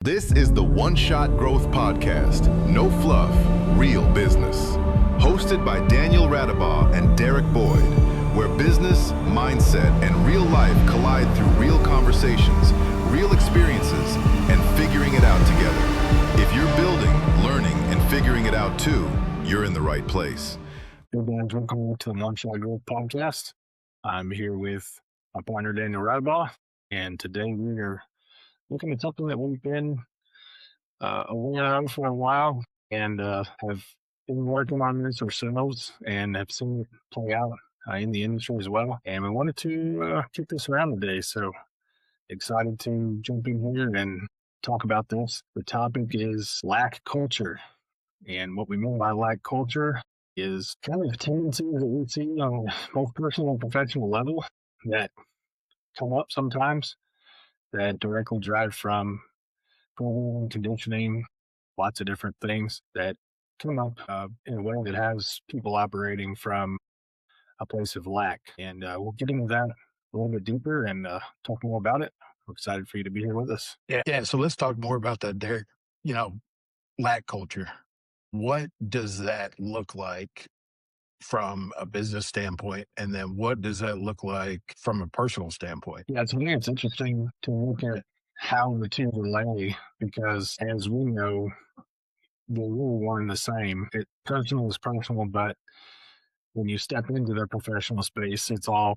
This is the One Shot Growth Podcast. No fluff, real business. Hosted by Daniel Radabaugh and Derek Boyd, where business, mindset, and real life collide through real conversations, real experiences, and figuring it out together. If you're building, learning, and figuring it out too, you're in the right place. Hey guys, welcome to the One Shot Growth Podcast. I'm here with my partner Daniel Radabaugh, and today we are looking at something that we've been aware of for a while and have been working on this ourselves and have seen it play out in the industry as well. And we wanted to kick this around today, so excited to jump in here and talk about this. The topic is lack culture, and what we mean by lack culture is kind of tendencies that we see on both personal and professional level that come up sometimes that directly drive from programming, conditioning, lots of different things that come up in a way that has people operating from a place of lack. And we'll get into that a little bit deeper and talk more about it. We're excited for you to be here with us. Yeah. So let's talk more about that, Derek. Lack culture. What does that look like from a business standpoint? And then what does that look like from a personal standpoint? Yeah, to me, it's interesting to look at how the two relate because, as we know, they're really one and the same. Personal is personal, but when you step into their professional space, it's all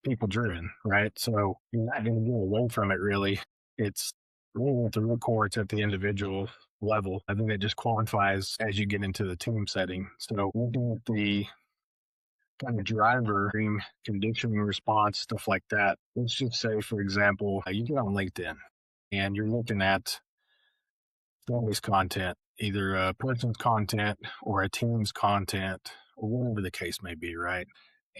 people driven, right? So you're not going to get away from it really. It's really at the root core, it's at the individual level. I think that just qualifies as you get into the team setting. So looking at the kind of driver, conditioning response, stuff like that. Let's just say, for example, you get on LinkedIn and you're looking at somebody's content, either a person's content or a team's content, or whatever the case may be, right?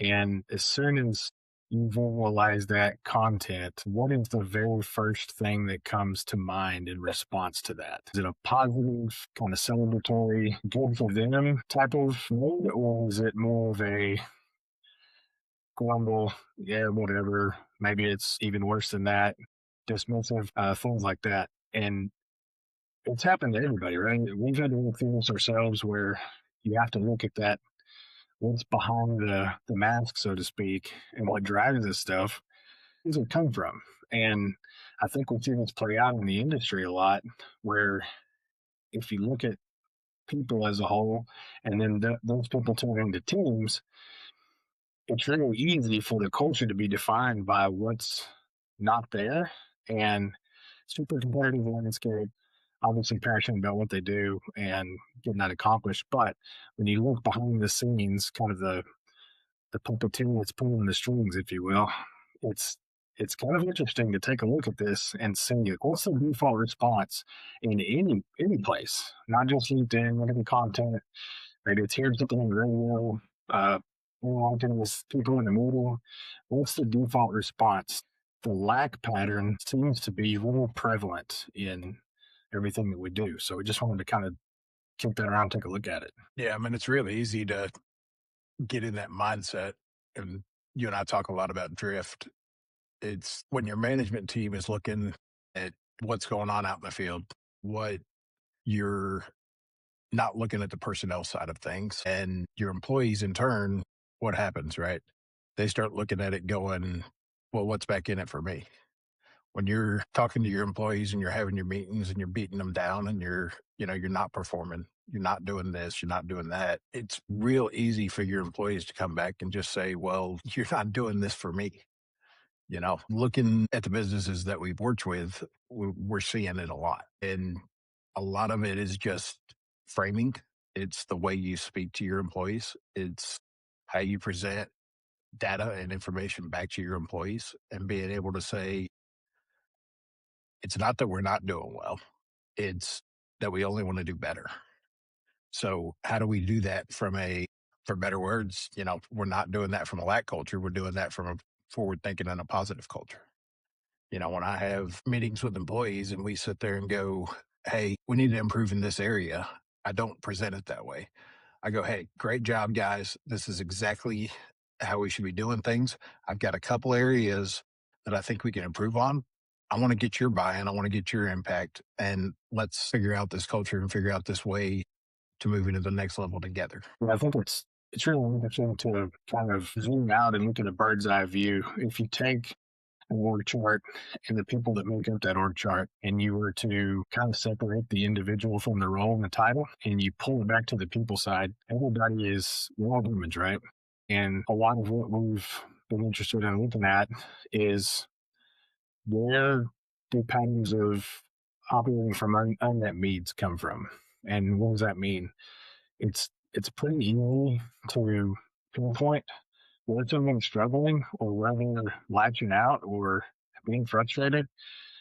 And as soon as you visualize that content, what is the very first thing that comes to mind in response to that? Is it a positive, kind of celebratory, good for them type of mood, or is it more of a grumble, yeah, whatever, maybe it's even worse than that, dismissive, things like that? And it's happened to everybody, right? We've had to look through this ourselves where you have to look at that, what's behind the mask, so to speak, and what drives this stuff. Where does it come from? And I think we see this play out in the industry a lot, where if you look at people as a whole, and then those people turn into teams, it's really easy for the culture to be defined by what's not there. And super competitive landscape, obviously passionate about what they do and getting that accomplished. But when you look behind the scenes, kind of the puppeteer that's pulling the strings, if you will, it's kind of interesting to take a look at this and see what's the default response in any place, not just LinkedIn, look at the content. Maybe it's hearing something on the radio, interacting with people in the middle. What's the default response? The lack pattern seems to be real prevalent in everything that we do. So we just wanted to kind of kick that around, take a look at it. Yeah. I mean, it's really easy to get in that mindset. And you and I talk a lot about drift. It's when your management team is looking at what's going on out in the field, what you're not looking at the personnel side of things, and your employees in turn, what happens, right? They start looking at it going, well, what's back in it for me? When you're talking to your employees and you're having your meetings and you're beating them down and you're not performing, you're not doing this, you're not doing that, it's real easy for your employees to come back and just say, well, you're not doing this for me. Looking at the businesses that we've worked with, we're seeing it a lot. And a lot of it is just framing. It's the way you speak to your employees. It's how you present data and information back to your employees and being able to say, it's not that we're not doing well. It's that we only want to do better. So how do we do that for better words, we're not doing that from a lack culture. We're doing that from a forward thinking and a positive culture. When I have meetings with employees and we sit there and go, hey, we need to improve in this area, I don't present it that way. I go, hey, great job, guys. This is exactly how we should be doing things. I've got a couple areas that I think we can improve on, I want to get your buy-in. I want to get your impact, and let's figure out this culture and figure out this way to move into the next level together. I think it's really interesting to kind of zoom out and look at a bird's eye view. If you take an org chart and the people that make up that org chart, and you were to kind of separate the individual from the role and the title, and you pull it back to the people side, everybody is, we're all humans, right? And a lot of what we've been interested in looking at is where do patterns of operating from unmet needs come from? And what does that mean? It's pretty easy to pinpoint where someone's struggling or where they're latching out or being frustrated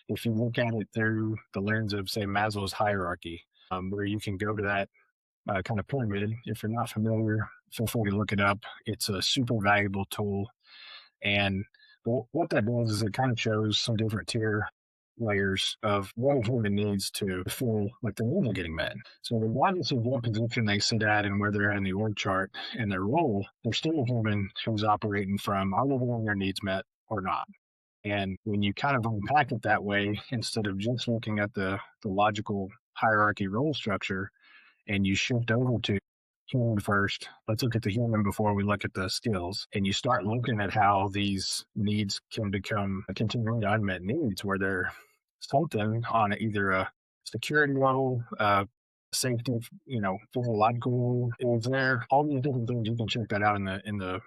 if you look at it through the lens of, say, Maslow's hierarchy, where you can go to that kind of pyramid. If you're not familiar, feel free to look it up. It's a super valuable tool. And what that does is it kind of shows some different tier layers of what a human needs to feel like their needs are getting met. So regardless of what position they sit at and where they're at in the org chart and their role, they're still a human who's operating from, are they getting their needs met or not? And when you kind of unpack it that way, instead of just looking at the logical hierarchy role structure, and you shift over to human first, let's look at the human before we look at the skills, and you start looking at how these needs can become continuing unmet needs, where they're something on either a security level, safety, physiological is there, all these different things. You can check that out in the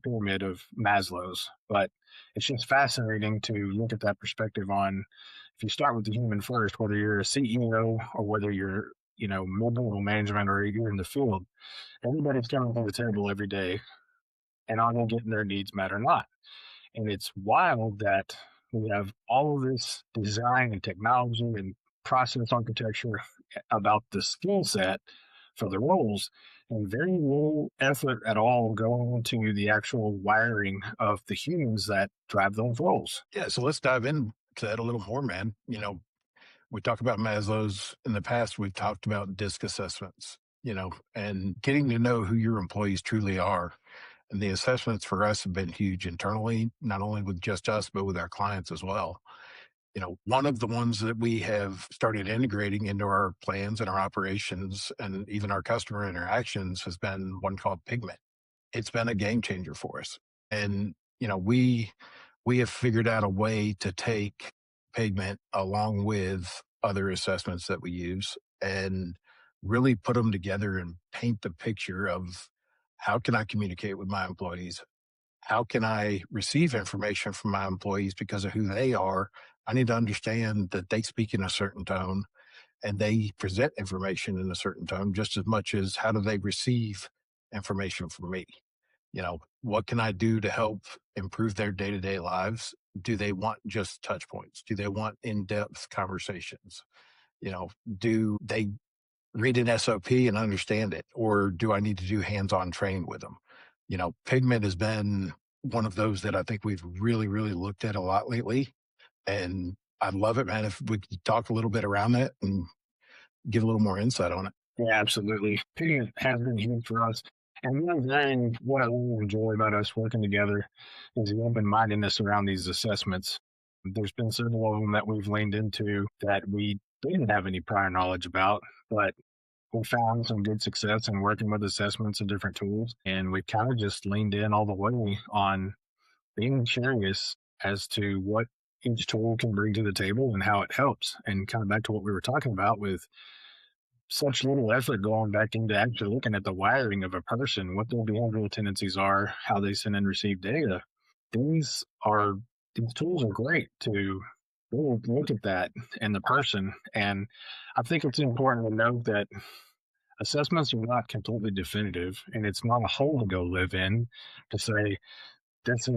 pyramid of Maslow's. But it's just fascinating to look at that perspective on, if you start with the human first, whether you're a CEO or whether you're mid-level management or you're in the field, everybody's coming to the table every day, and are they getting their needs met or not? And it's wild that we have all of this design and technology and process architecture about the skill set for the roles, and very little effort at all going into the actual wiring of the humans that drive those roles. Yeah, so let's dive into that a little more, man. We talk about Maslow's in the past. We've talked about DISC assessments, and getting to know who your employees truly are. And the assessments for us have been huge internally, not only with just us, but with our clients as well. One of the ones that we have started integrating into our plans and our operations and even our customer interactions has been one called Pigment. It's been a game changer for us. And, we have figured out a way to take Pigment along with other assessments that we use and really put them together and paint the picture of how can I communicate with my employees? How can I receive information from my employees because of who they are? I need to understand that they speak in a certain tone and they present information in a certain tone just as much as how do they receive information from me. What can I do to help improve their day-to-day lives? Do they want just touch points? Do they want in-depth conversations? Do they read an SOP and understand it? Or do I need to do hands-on training with them? Pigment has been one of those that I think we've really, really looked at a lot lately. And I love it, man. If we could talk a little bit around that and give a little more insight on it. Yeah, absolutely. Pigment has been huge for us. And one thing, what I really enjoy about us working together is the open-mindedness around these assessments. There's been several of them that we've leaned into that we didn't have any prior knowledge about, but we found some good success in working with assessments and different tools. And we kind of just leaned in all the way on being curious as to what each tool can bring to the table and how it helps. And kind of back to what we were talking about, with such little effort going back into actually looking at the wiring of a person, what their behavioral tendencies are, how they send and receive data. These tools are great to really look at that in the person. And I think it's important to note that assessments are not completely definitive, and it's not a hole to go live in to say this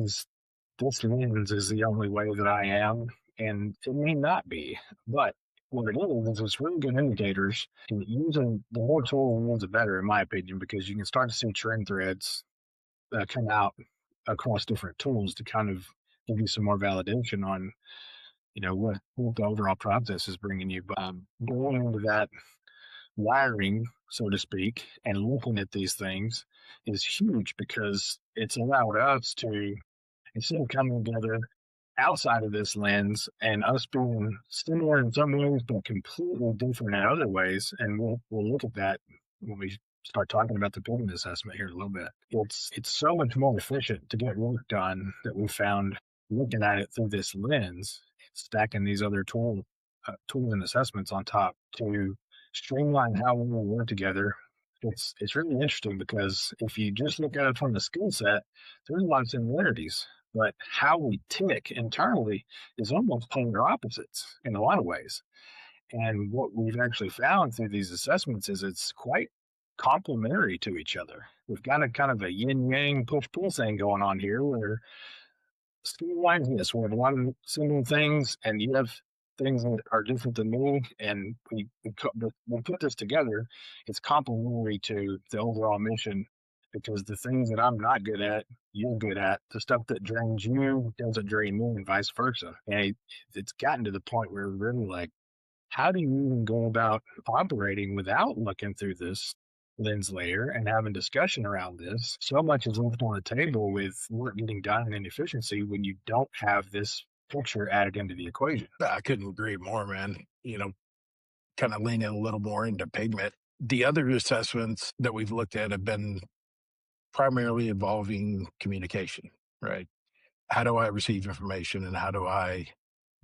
lens is the only way that I am, and it may not be. But what it is it's really good indicators. And using the more tools we use, the better, in my opinion, because you can start to see trend threads come out across different tools to kind of give you some more validation on what the overall process is bringing you. But going into that wiring, so to speak, and looking at these things is huge, because it's allowed us to, instead of coming together outside of this lens and us being similar in some ways, but completely different in other ways. And we'll look at that when we start talking about the pigment assessment here in a little bit. It's so much more efficient to get work done that we found looking at it through this lens, stacking these other tools and assessments on top to streamline how we work together. It's really interesting because if you just look at it from the skill set, there's a lot of similarities, but how we tick internally is almost polar opposites in a lot of ways. And what we've actually found through these assessments is it's quite complementary to each other. We've got a kind of a yin yang push pull thing going on here where streamlining this. We have a lot of similar things, and you have things that are different than me, and we put this together. It's complementary to the overall mission because the things that I'm not good at, you're good at. The stuff that drains you doesn't drain me, and vice versa. And it's gotten to the point where we're really like, how do you even go about operating without looking through this lens layer and having discussion around this? So much is left on the table with work getting done and inefficiency when you don't have this picture added into the equation. I couldn't agree more, man. Kind of leaning a little more into pigment. The other assessments that we've looked at have been primarily involving communication, right? How do I receive information and how do I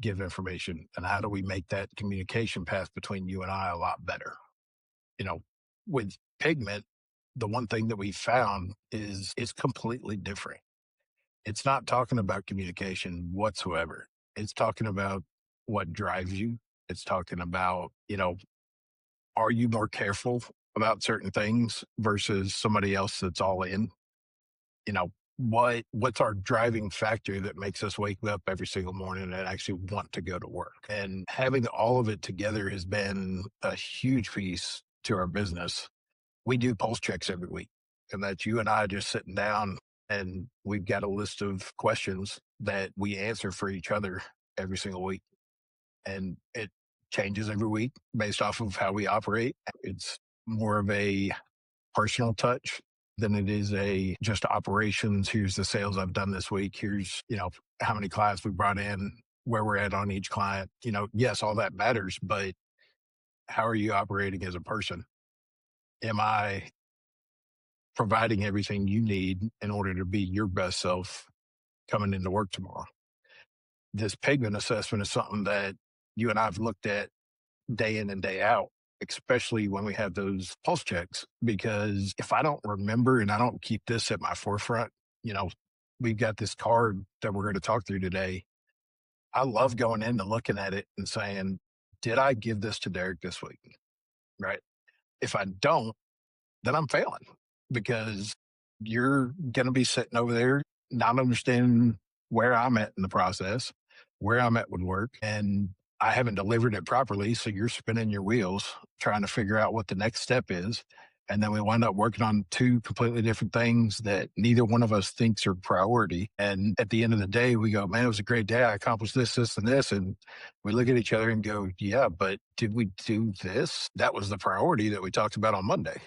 give information, and how do we make that communication path between you and I a lot better? With pigment, the one thing that we found is it's completely different. It's not talking about communication whatsoever. It's talking about what drives you. It's talking about, are you more careful about certain things versus somebody else that's all in? What's our driving factor that makes us wake up every single morning and actually want to go to work? And having all of it together has been a huge piece to our business. We do pulse checks every week, and that's you and I just sitting down, and we've got a list of questions that we answer for each other every single week. And it changes every week based off of how we operate. It's more of a personal touch than it is a just operations. Here's the sales I've done this week. Here's, how many clients we brought in, where we're at on each client. Yes, all that matters, but how are you operating as a person? Am I providing everything you need in order to be your best self coming into work tomorrow? This pigment assessment is something that you and I have looked at day in and day out, especially when we have those pulse checks, because if I don't remember and I don't keep this at my forefront, we've got this card that we're going to talk through today. I love going in and looking at it and saying, did I give this to Derek this week? Right? If I don't, then I'm failing, because you're going to be sitting over there not understanding where I'm at in the process, where I'm at with work, and I haven't delivered it properly. So you're spinning your wheels trying to figure out what the next step is. And then we wind up working on two completely different things that neither one of us thinks are priority. And at the end of the day, we go, man, it was a great day. I accomplished this, this, and this. And we look at each other and go, yeah, but did we do this? That was the priority that we talked about on Monday.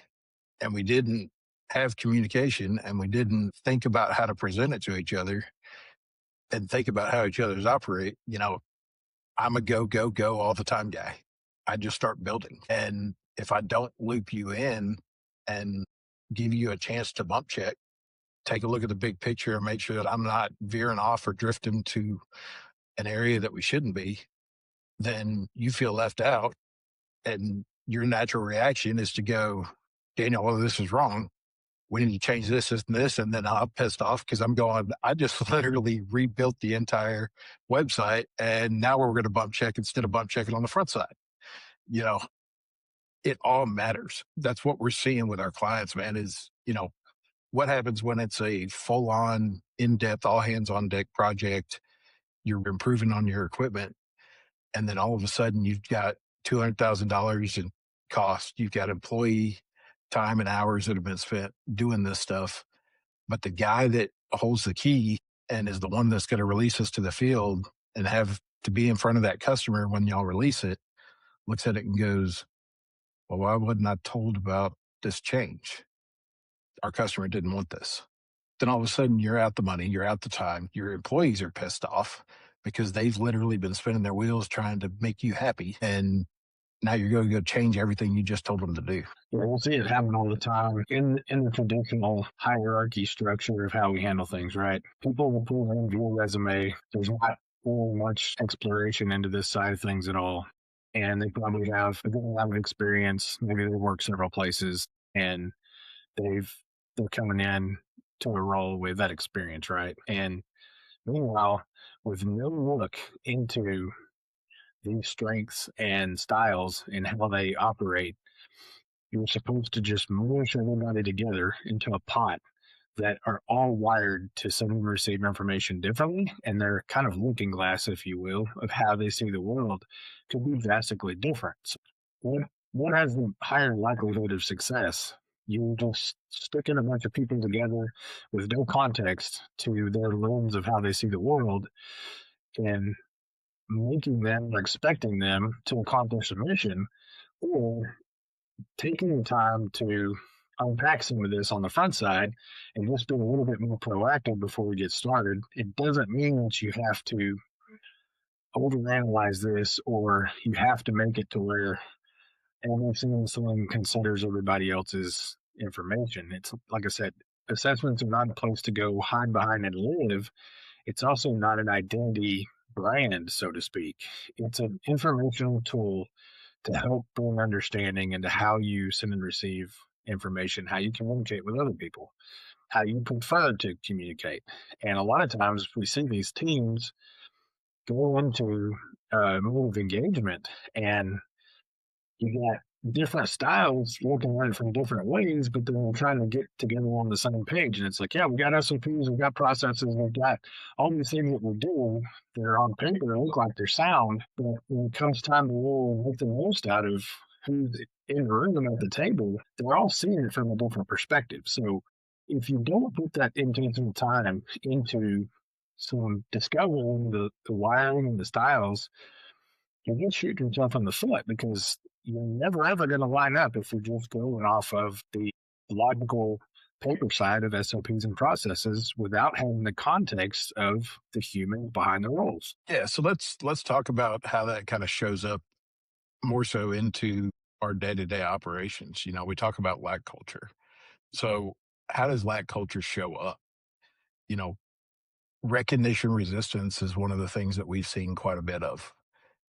And we didn't have communication, and we didn't think about how to present it to each other and think about how each other's operate. I'm a go, go, go all the time guy. I just start building. And if I don't loop you in and give you a chance to bump check, take a look at the big picture and make sure that I'm not veering off or drifting to an area that we shouldn't be, then you feel left out. And your natural reaction is to go, Daniel, well, this is wrong. We need to change this, this, and this. And then I'm pissed off because I'm going, I just literally rebuilt the entire website, and now we're going to bump check instead of bump checking on the front side. It all matters. That's what we're seeing with our clients, man, is, what happens when it's a full on, in-depth, all hands on deck project. You're improving on your equipment, and then all of a sudden you've got $200,000 in cost. You've got employee time and hours that have been spent doing this stuff. But the guy that holds the key and is the one that's going to release us to the field and have to be in front of that customer when y'all release it, looks at it and goes, well, why wasn't I told about this change? Our customer didn't want this. Then all of a sudden you're out the money, you're out the time, your employees are pissed off because they've literally been spinning their wheels trying to make you happy. And now you're going to go change everything you just told them to do. Yeah, we'll see it happen all the time in the traditional hierarchy structure of how we handle things, right? People will pull in via resume. There's not really much exploration into this side of things at all. And they probably have a good amount of experience. Maybe they work several places and they're coming in to a role with that experience, right? And meanwhile, with no look into these strengths and styles and how they operate, you're supposed to just mush everybody together into a pot that are all wired to send and receive information differently, and their kind of looking glass, if you will, of how they see the world could be drastically different. So what has the higher likelihood of success? You just sticking a bunch of people together with no context to their lens of how they see the world and making them or expecting them to accomplish a mission, or taking the time to unpack some of this on the front side and just be a little bit more proactive before we get started. It doesn't mean that you have to overanalyze this or you have to make it to where every single someone considers everybody else's information. It's like I said, assessments are not a place to go hide behind and live. It's also not an identity brand, so to speak. It's an informational tool to help bring understanding into how you send and receive information, how you communicate with other people, how you prefer to communicate. And a lot of times we see these teams go into mode of engagement and you got different styles looking at it from different ways, but then we're trying to get together on the same page. And it's like, yeah, we got SOPs, we've got processes, we've got all these things that we're doing. They're on paper, they look like they're sound, but when it comes time to really make the most out of who's in the room at the table, they're all seeing it from a different perspective. So if you don't put that intentional time into some discovering the wiring and the styles, you're going to shoot yourself in the foot because you're never ever going to line up if you're just going off of the logical paper side of SOPs and processes without having the context of the human behind the roles. Yeah, so let's talk about how that kind of shows up more so into our day-to-day operations. You know, we talk about lack culture. So how does lack culture show up? You know, recognition resistance is one of the things that we've seen quite a bit of.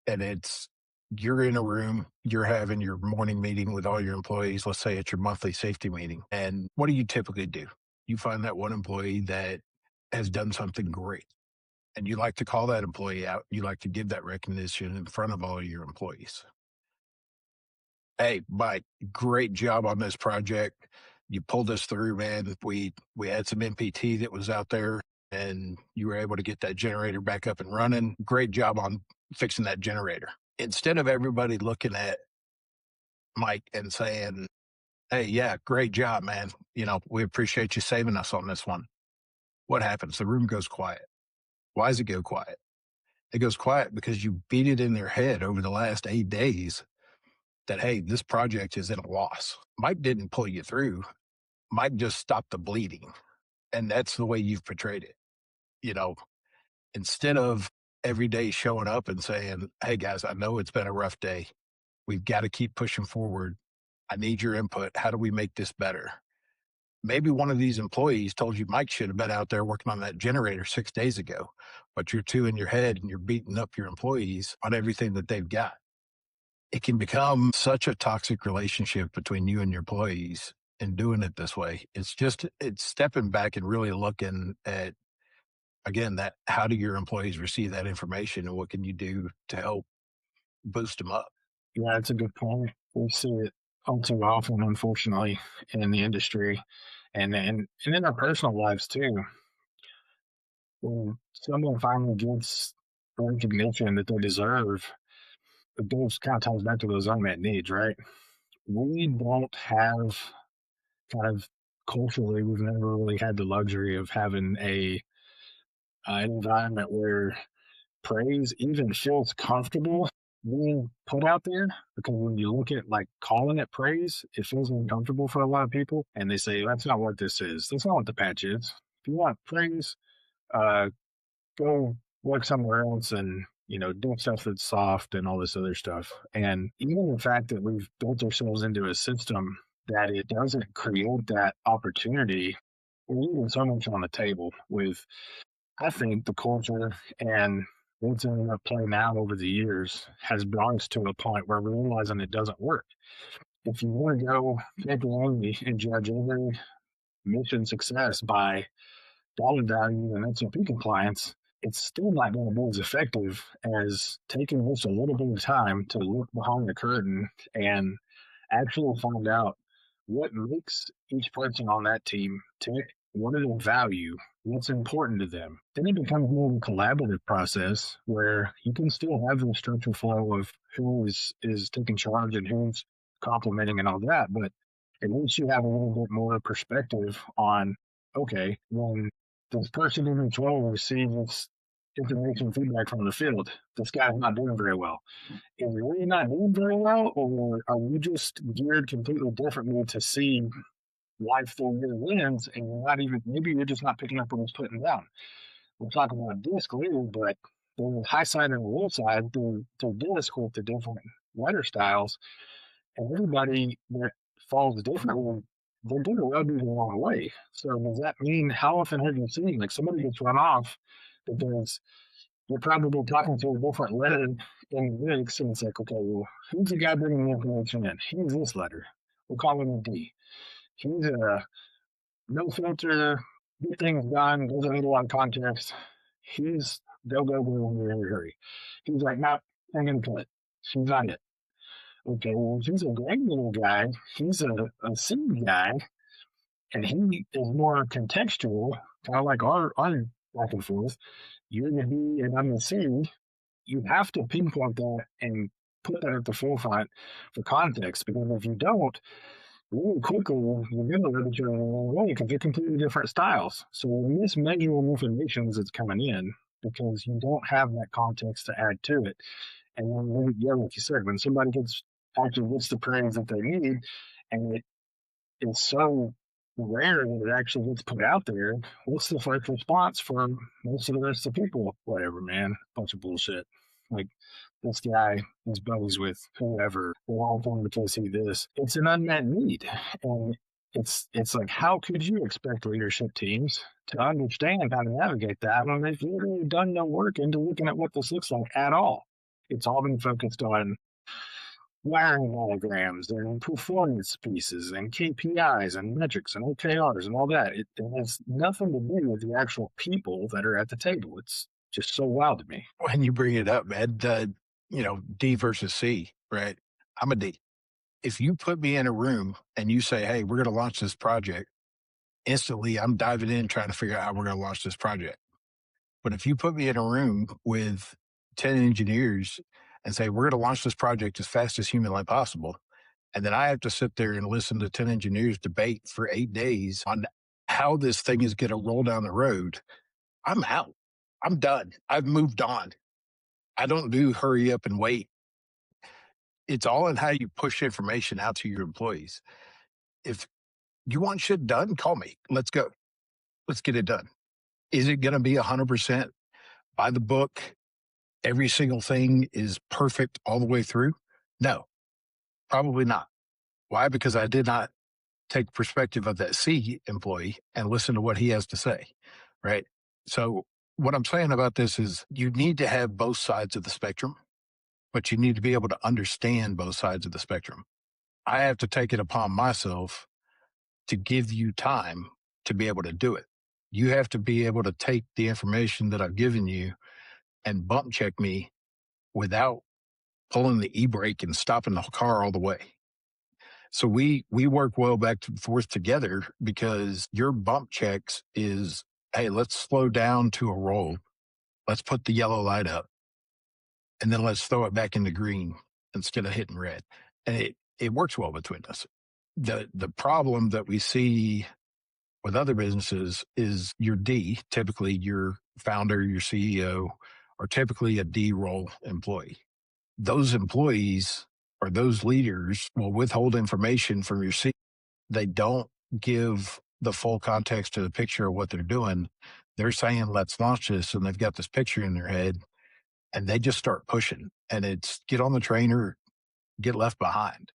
And it's you're in a room, you're having your morning meeting with all your employees. Let's say it's your monthly safety meeting. And what do you typically do? You find that one employee that has done something great. And you like to call that employee out. You like to give that recognition in front of all your employees. Hey, Mike, great job on this project. You pulled us through, man. We had some MPT that was out there and you were able to get that generator back up and running. Great job on fixing that generator. Instead of everybody looking at Mike and saying, hey, yeah, great job, man. You know, we appreciate you saving us on this one. What happens? The room goes quiet. Why does it go quiet? It goes quiet because you beat it in their head over the last 8 days that, hey, this project is in a loss. Mike didn't pull you through. Mike just stopped the bleeding. And that's the way you've portrayed it. You know, instead of every day showing up and saying, hey, guys, I know it's been a rough day. We've got to keep pushing forward. I need your input. How do we make this better? Maybe one of these employees told you Mike should have been out there working on that generator 6 days ago, but you're too in your head and you're beating up your employees on everything that they've got. It can become such a toxic relationship between you and your employees in doing it this way. It's stepping back and really looking at, again, that how do your employees receive that information and what can you do to help boost them up? Yeah, that's a good point. We see it all too often, unfortunately, in the industry and in our personal lives too. When someone finally gets the recognition that they deserve, it goes kind of ties back to those unmet needs, right? We don't have kind of culturally, we've never really had the luxury of having an environment where praise even feels comfortable being put out there, because when you look at like calling it praise, it feels uncomfortable for a lot of people, and they say that's not what this is. That's not what the patch is. If you want praise, uh, go work somewhere else and, do stuff that's soft and all this other stuff. And even the fact that we've built ourselves into a system that it doesn't create that opportunity, we're leaving so much on the table with, I think, the culture and what's ended up playing out over the years has brought us to a point where we're realizing it doesn't work. If you want to go paper only and judge every mission success by dollar value and SOP compliance, it's still not going to be as effective as taking just a little bit of time to look behind the curtain and actually find out what makes each person on that team tick, what do they value, what's important to them. Then it becomes more of a collaborative process where you can still have the structural flow of who is taking charge and who's complimenting and all that, but at least you have a little bit more perspective on, okay, when this person in each role receives information feedback from the field, this guy's not doing very well. Is he really not doing very well, or are you just geared completely differently to see life through your lens, and you're not even, maybe you're just not picking up what he's putting down? We'll talk about DISC later, but the high side and the low side through DISC with the different letter styles, and everybody that falls differently, they're doing a well do the wrong way. So does that mean, how often have you seen like somebody gets run off because you're probably talking to a different letter in the lyrics, and it's like, okay, well, who's the guy bringing the information in? He's this letter. We'll call him a D. He's a no filter, get things done, doesn't need a lot of context. He's go, go, go, hurry, hurry. He's like, no, I'm going to cut it. She's not it. Okay, well, he's a great little guy. He's a C guy, and he is more contextual, kind of like our back and forth. You're the B and I'm the C. You have to pinpoint that and put that at the forefront for context, because if you don't, really quickly you're going to rub each other the wrong way because they're completely different styles. So you're mismeasuring information as it's coming in because you don't have that context to add to it. And then, yeah, like you said, when somebody actually gets the praise that they need, and it is so rare that it actually gets put out there, what's the first response from most of the rest of the people? Whatever, man, bunch of bullshit. Like, this guy is buddies with whoever, they're all going to see this. It's an unmet need. And it's like, how could you expect leadership teams to understand how to navigate that when they've literally done no work into looking at what this looks like at all? It's all been focused on wiring diagrams and performance pieces and KPIs and metrics and OKRs and all that. It has nothing to do with the actual people that are at the table. It's just so wild to me. When you bring it up, man, D versus C, right? I'm a D. If you put me in a room and you say, hey, we're going to launch this project, instantly I'm diving in trying to figure out how we're going to launch this project. But if you put me in a room with 10 engineers and say, we're going to launch this project as fast as humanly possible, and then I have to sit there and listen to 10 engineers debate for 8 days on how this thing is going to roll down the road, I'm out. I'm done. I've moved on. I don't do hurry up and wait. It's all in how you push information out to your employees. If you want shit done, call me. Let's go. Let's get it done. Is it going to be 100% by the book? Every single thing is perfect all the way through? No, probably not. Why? Because I did not take perspective of that C employee and listen to what he has to say, right? So what I'm saying about this is you need to have both sides of the spectrum, but you need to be able to understand both sides of the spectrum. I have to take it upon myself to give you time to be able to do it. You have to be able to take the information that I've given you and bump check me without pulling the e-brake and stopping the car all the way. So we work well back and forth together because your bump checks is, hey, let's slow down to a roll. Let's put the yellow light up. And then let's throw it back into green instead of hitting red. And it works well between us. The problem that we see with other businesses is your D, typically your founder, your CEO, are typically a D role employee. Those employees or those leaders will withhold information from your C. They don't give the full context to the picture of what they're doing. they're saying, let's launch this. And they've got this picture in their head and they just start pushing, and it's get on the train or get left behind.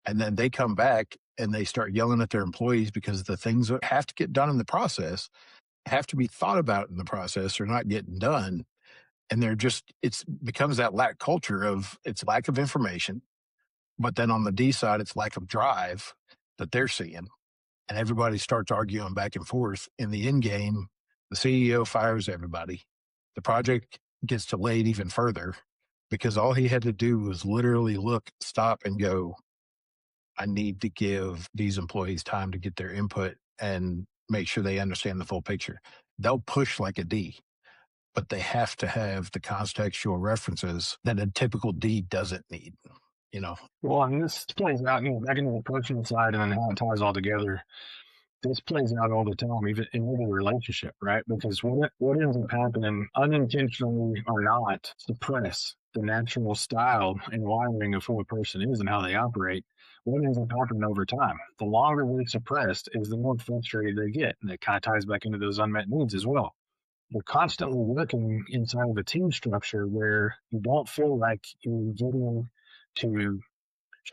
And then they come back and they start yelling at their employees because the things that have to get done in the process have to be thought about in the process are not getting done. And they're just, it becomes that lack culture of it's lack of information. But then on the D side, it's lack of drive that they're seeing. And everybody starts arguing back and forth. In the end game, the CEO fires everybody. The project gets delayed even further because all he had to do was literally look, stop, and go, I need to give these employees time to get their input and make sure they understand the full picture. They'll push like a D, but they have to have the contextual references that a typical D doesn't need, you know? Well, and this plays out, back into the coaching side and how it ties all together. This plays out all the time, even in any relationship, right? Because what ends up happening, unintentionally or not, suppress the natural style and wiring of who a person is and how they operate. What ends up happening over time? The longer they're suppressed is the more frustrated they get. And it kind of ties back into those unmet needs as well. You're constantly working inside of a team structure where you don't feel like you're getting to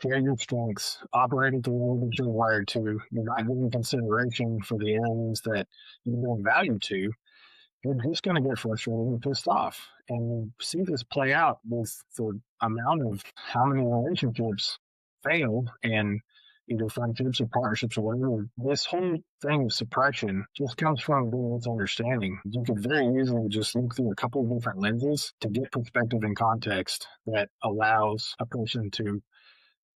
share your strengths, operate at the level that you're wired to. You're not giving consideration for the areas that you bring value to. You're just going to get frustrated and pissed off. And you see this play out with the amount of how many relationships fail and either friendships or partnerships or whatever. This whole thing of suppression just comes from being misunderstanding. You could very easily just look through a couple of different lenses to get perspective and context that allows a person to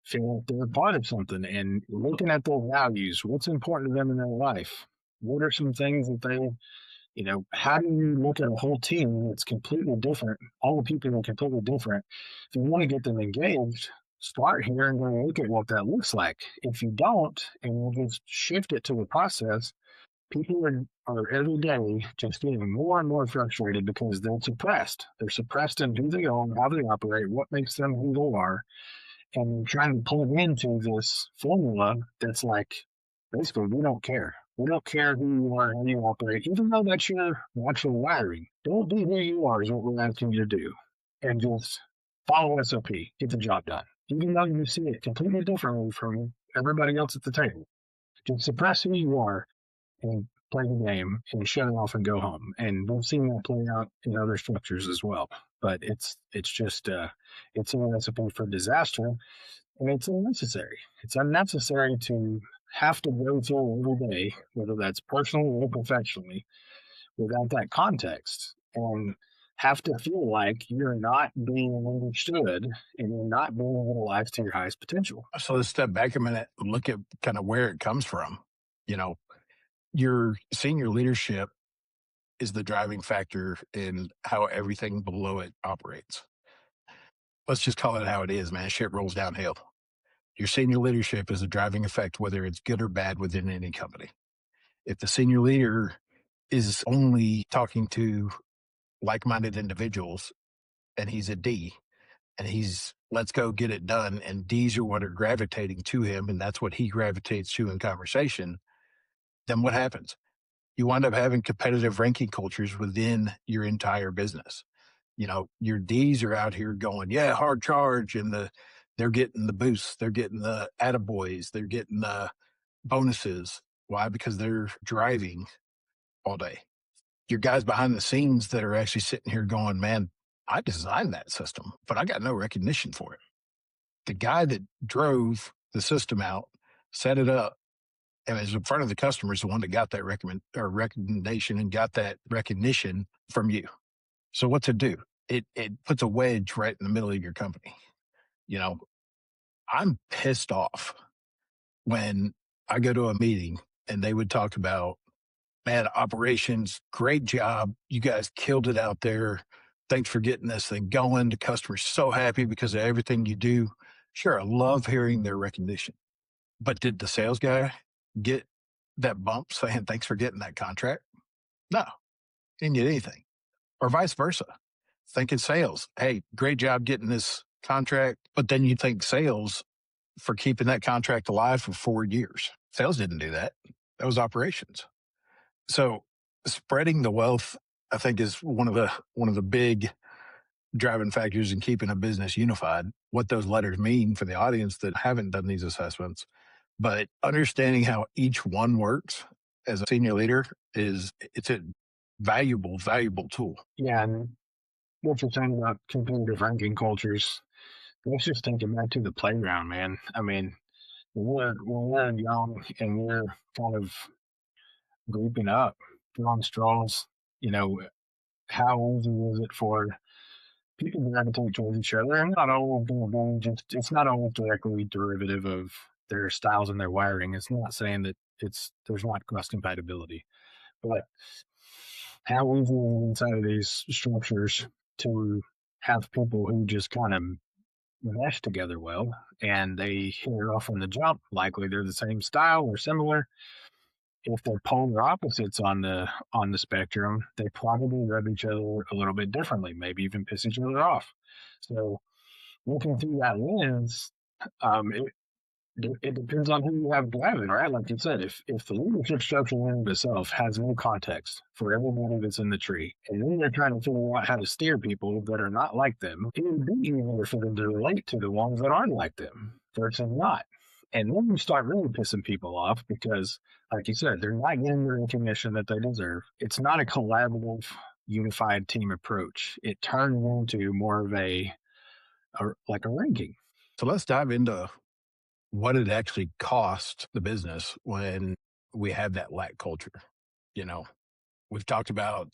feel like they're a part of something and looking at their values, what's important to them in their life. What are some things that they, how do you look at a whole team that's completely different? All the people are completely different. If you want to get them engaged, start here and go look at what that looks like. If you don't, and you just shift it to a process, people are every day just getting more and more frustrated because they're suppressed. They're suppressed in who they are, how they operate, what makes them who they are. And trying to plug into this formula that's like, basically, we don't care. We don't care who you are, how you operate, even though that's your natural wiring. Don't be who you are is what we're asking you to do. And just follow SOP, get the job done. Even though you see it completely differently from everybody else at the table. Just suppress who you are and play the game and shut it off and go home. And we've seen that play out in other structures as well. But it's just it's a recipe for disaster, and it's unnecessary. It's unnecessary to have to go through every day, whether that's personally or professionally, without that context, and have to feel like you're not being understood and you're not being utilized to your highest potential. So let's step back a minute and look at kind of where it comes from. Your senior leadership is the driving factor in how everything below it operates. Let's just call it how it is, man. Shit rolls downhill. Your senior leadership is a driving effect, whether it's good or bad within any company. If the senior leader is only talking to like-minded individuals and he's a D and he's let's go get it done, and D's are what are gravitating to him and that's what he gravitates to in conversation, then what happens? You wind up having competitive ranking cultures within your entire business. Your D's are out here going, yeah, hard charge. And they're getting the boosts. They're getting the attaboys. They're getting the bonuses. Why? Because they're driving all day. Your guys behind the scenes that are actually sitting here going, man, I designed that system, but I got no recognition for it. The guy that drove the system out, set it up, and was in front of the customers, the one that got that recommendation and got that recognition from you. So what's it do? It puts a wedge right in the middle of your company. I'm pissed off when I go to a meeting and they would talk about, man, operations, great job. You guys killed it out there. Thanks for getting this thing going. The customer's so happy because of everything you do. Sure, I love hearing their recognition. But did the sales guy get that bump saying, thanks for getting that contract? No, didn't get anything. Or vice versa. Thinking sales, hey, great job getting this contract. But then you thank sales for keeping that contract alive for 4 years. Sales didn't do that. That was operations. So Spreading the wealth, I think, is one of the big driving factors in keeping a business unified. What those letters mean for the audience that haven't done these assessments, but understanding how each one works as a senior leader it's a valuable tool. Yeah, and what you're saying about competitive ranking cultures, let's just take it back to the playground, man. I mean, when we're young and we're kind of grouping up, drawing straws, you know, how easy is it for people to gravitate towards each other? And not all of them are just, it's not all directly derivative of their styles and their wiring. It's not saying that there's not cross compatibility, but how easy is it inside of these structures to have people who just kind of mesh together well and they hit it off from the jump? Likely they're the same style or similar. If they're polar opposites on the spectrum, they probably rub each other a little bit differently, maybe even piss each other off. So looking through that lens, it it depends on who you have driving, right? Like you said, if the leadership structure in of itself has no context for everybody that's in the tree, and then they're trying to figure out how to steer people that are not like them, it would be easier for them to relate to the ones that aren't like them versus not. And then you start really pissing people off because, like you said, they're not getting the recognition that they deserve. It's not a collaborative, unified team approach. It turns into more of like a ranking. So let's dive into what it actually costs the business when we have that lack culture. You know, we've talked about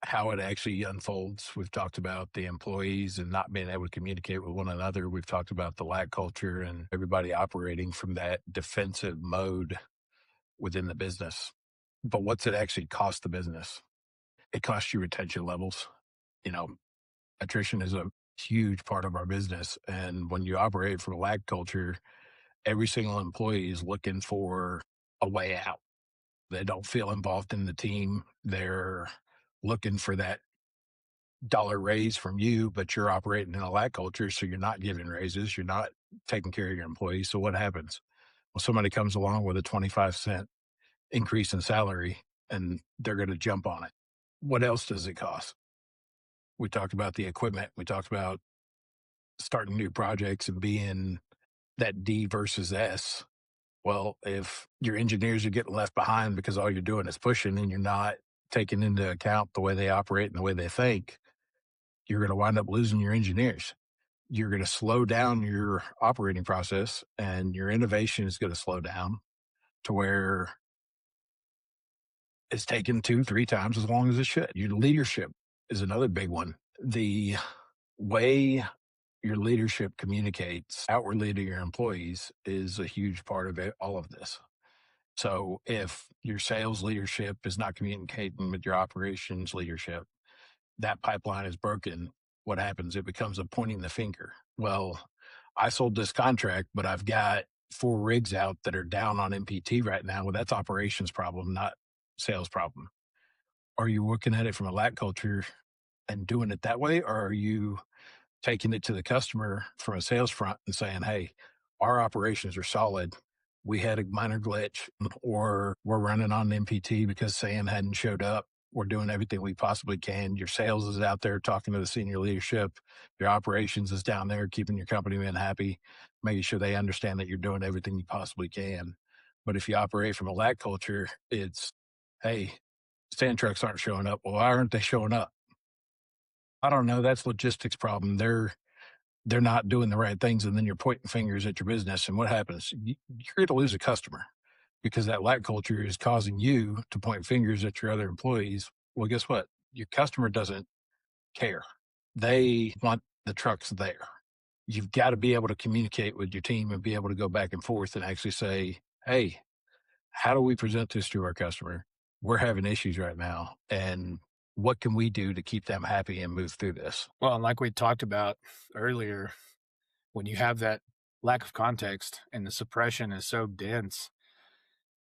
how it actually unfolds. We've talked about the employees and not being able to communicate with one another. We've talked about the lack culture and everybody operating from that defensive mode within the business. But what's it actually cost the business? It costs you retention levels. You know, attrition is a huge part of our business. And when you operate from a lack culture, every single employee is looking for a way out. They don't feel involved in the team. They're looking for that dollar raise from you, but you're operating in a lack culture. So you're not giving raises. You're not taking care of your employees. So what happens? Well, somebody comes along with a 25-cent increase in salary and they're going to jump on it. What else does it cost? We talked about the equipment. We talked about starting new projects and being that D versus S. Well, if your engineers are getting left behind because all you're doing is pushing and you're not taking into account the way they operate and the way they think, you're going to wind up losing your engineers. You're going to slow down your operating process and your innovation is going to slow down to where it's taken 2-3 times as long as it should. Your leadership is another big one. The way your leadership communicates outwardly to your employees is a huge part of all of this. So if your sales leadership is not communicating with your operations leadership, that pipeline is broken. What happens? It becomes a pointing the finger. Well, I sold this contract, but I've got 4 rigs out that are down on MPT right now. Well, that's operations problem, not sales problem. Are you looking at it from a lack culture and doing it that way? Or are you taking it to the customer from a sales front and saying, hey, our operations are solid. We had a minor glitch, or we're running on MPT because Sam hadn't showed up. We're doing everything we possibly can. Your sales is out there talking to the senior leadership. Your operations is down there keeping your company men happy, making sure they understand that you're doing everything you possibly can. But if you operate from a lack culture, it's, hey, sand trucks aren't showing up. Well, why aren't they showing up? I don't know. That's logistics problem. They're not doing the right things, and then you're pointing fingers at your business. And what happens? You're going to lose a customer because that lack culture is causing you to point fingers at your other employees. Well, guess what? Your customer doesn't care. They want the trucks there. You've got to be able to communicate with your team and be able to go back and forth and actually say, hey, how do we present this to our customer? We're having issues right now. And what can we do to keep them happy and move through this? Well, and like we talked about earlier, when you have that lack of context and the suppression is so dense,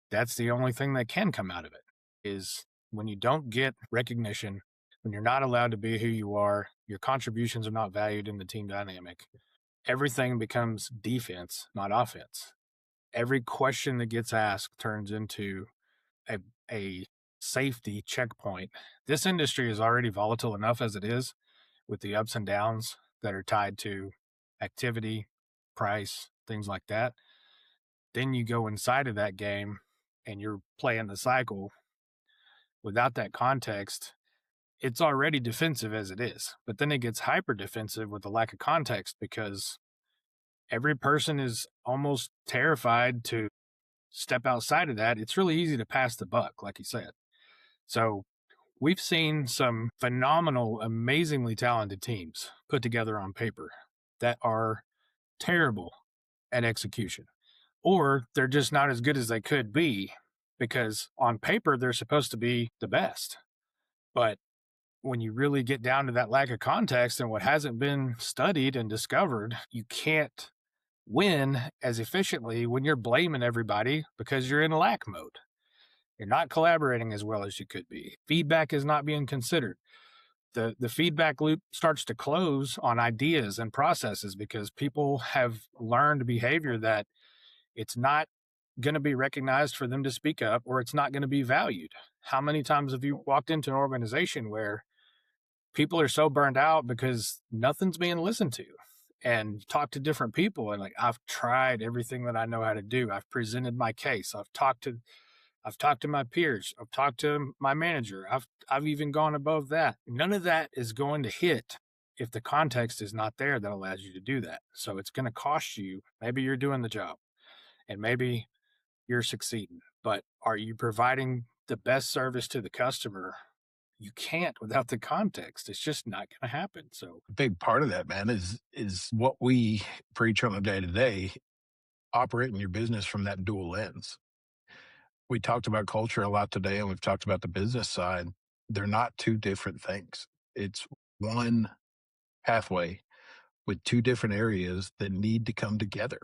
that's the only thing that can come out of it is when you don't get recognition, when you're not allowed to be who you are, your contributions are not valued in the team dynamic. Everything becomes defense, not offense. Every question that gets asked turns into a safety checkpoint. This industry is already volatile enough as it is, with the ups and downs that are tied to activity, price, things like that. Then you go inside of that game and you're playing the cycle without that context. It's already defensive as it is, but then it gets hyper defensive with the lack of context because every person is almost terrified to step outside of that. It's really easy to pass the buck, like you said. So we've seen some phenomenal, amazingly talented teams put together on paper that are terrible at execution, or they're just not as good as they could be because on paper they're supposed to be the best. But when you really get down to that lack of context and what hasn't been studied and discovered, you can't win as efficiently when you're blaming everybody because you're in lack mode. You're not collaborating as well as you could be. Feedback is not being considered. The feedback loop starts to close on ideas and processes because people have learned behavior that it's not going to be recognized for them to speak up, or it's not going to be valued. How many times have you walked into an organization where people are so burned out because nothing's being listened to? And talk to different people and like, I've tried everything that I know how to do. I've presented my case. I've talked to my peers. I've talked to my manager. I've even gone above that. None of that is going to hit if the context is not there that allows you to do that. So it's going to cost you. Maybe you're doing the job and maybe you're succeeding, but are you providing the best service to the customer? You can't without the context. It's just not going to happen. So A big part of that, man, is what we preach on a day to day, operating your business from that dual lens. We talked about culture a lot today, and we've talked about the business side. They're not two different things. It's one pathway with two different areas that need to come together.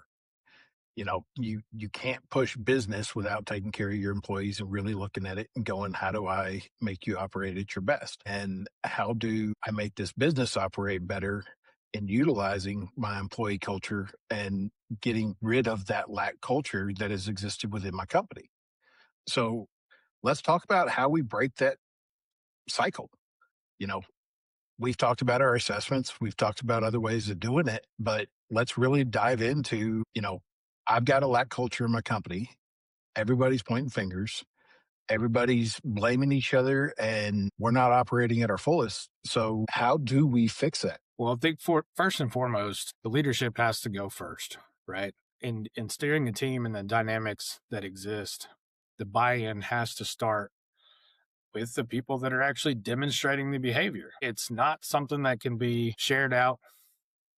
You can't push business without taking care of your employees and really looking at it and going, how do I make you operate at your best? And how do I make this business operate better in utilizing my employee culture and getting rid of that lack culture that has existed within my company? So let's talk about how we break that cycle. You know, we've talked about our assessments. We've talked about other ways of doing it, but let's really dive into, I've got a lack culture in my company. Everybody's pointing fingers. Everybody's blaming each other and we're not operating at our fullest. So how do we fix that? Well, I think first and foremost, the leadership has to go first, right? In steering a team and the dynamics that exist, the buy-in has to start with the people that are actually demonstrating the behavior. It's not something that can be shared out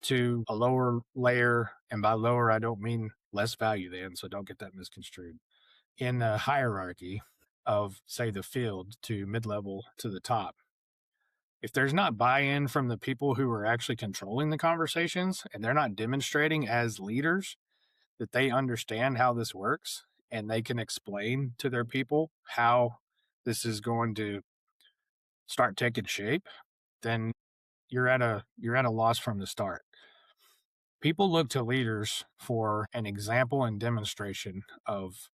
to a lower layer. And by lower, I don't mean less value than, so don't get that misconstrued. In a hierarchy of, say, the field to mid-level to the top, if there's not buy-in from the people who are actually controlling the conversations and they're not demonstrating as leaders that they understand how this works and they can explain to their people how this is going to start taking shape, then you're at a loss from the start. People look to leaders for an example and demonstration of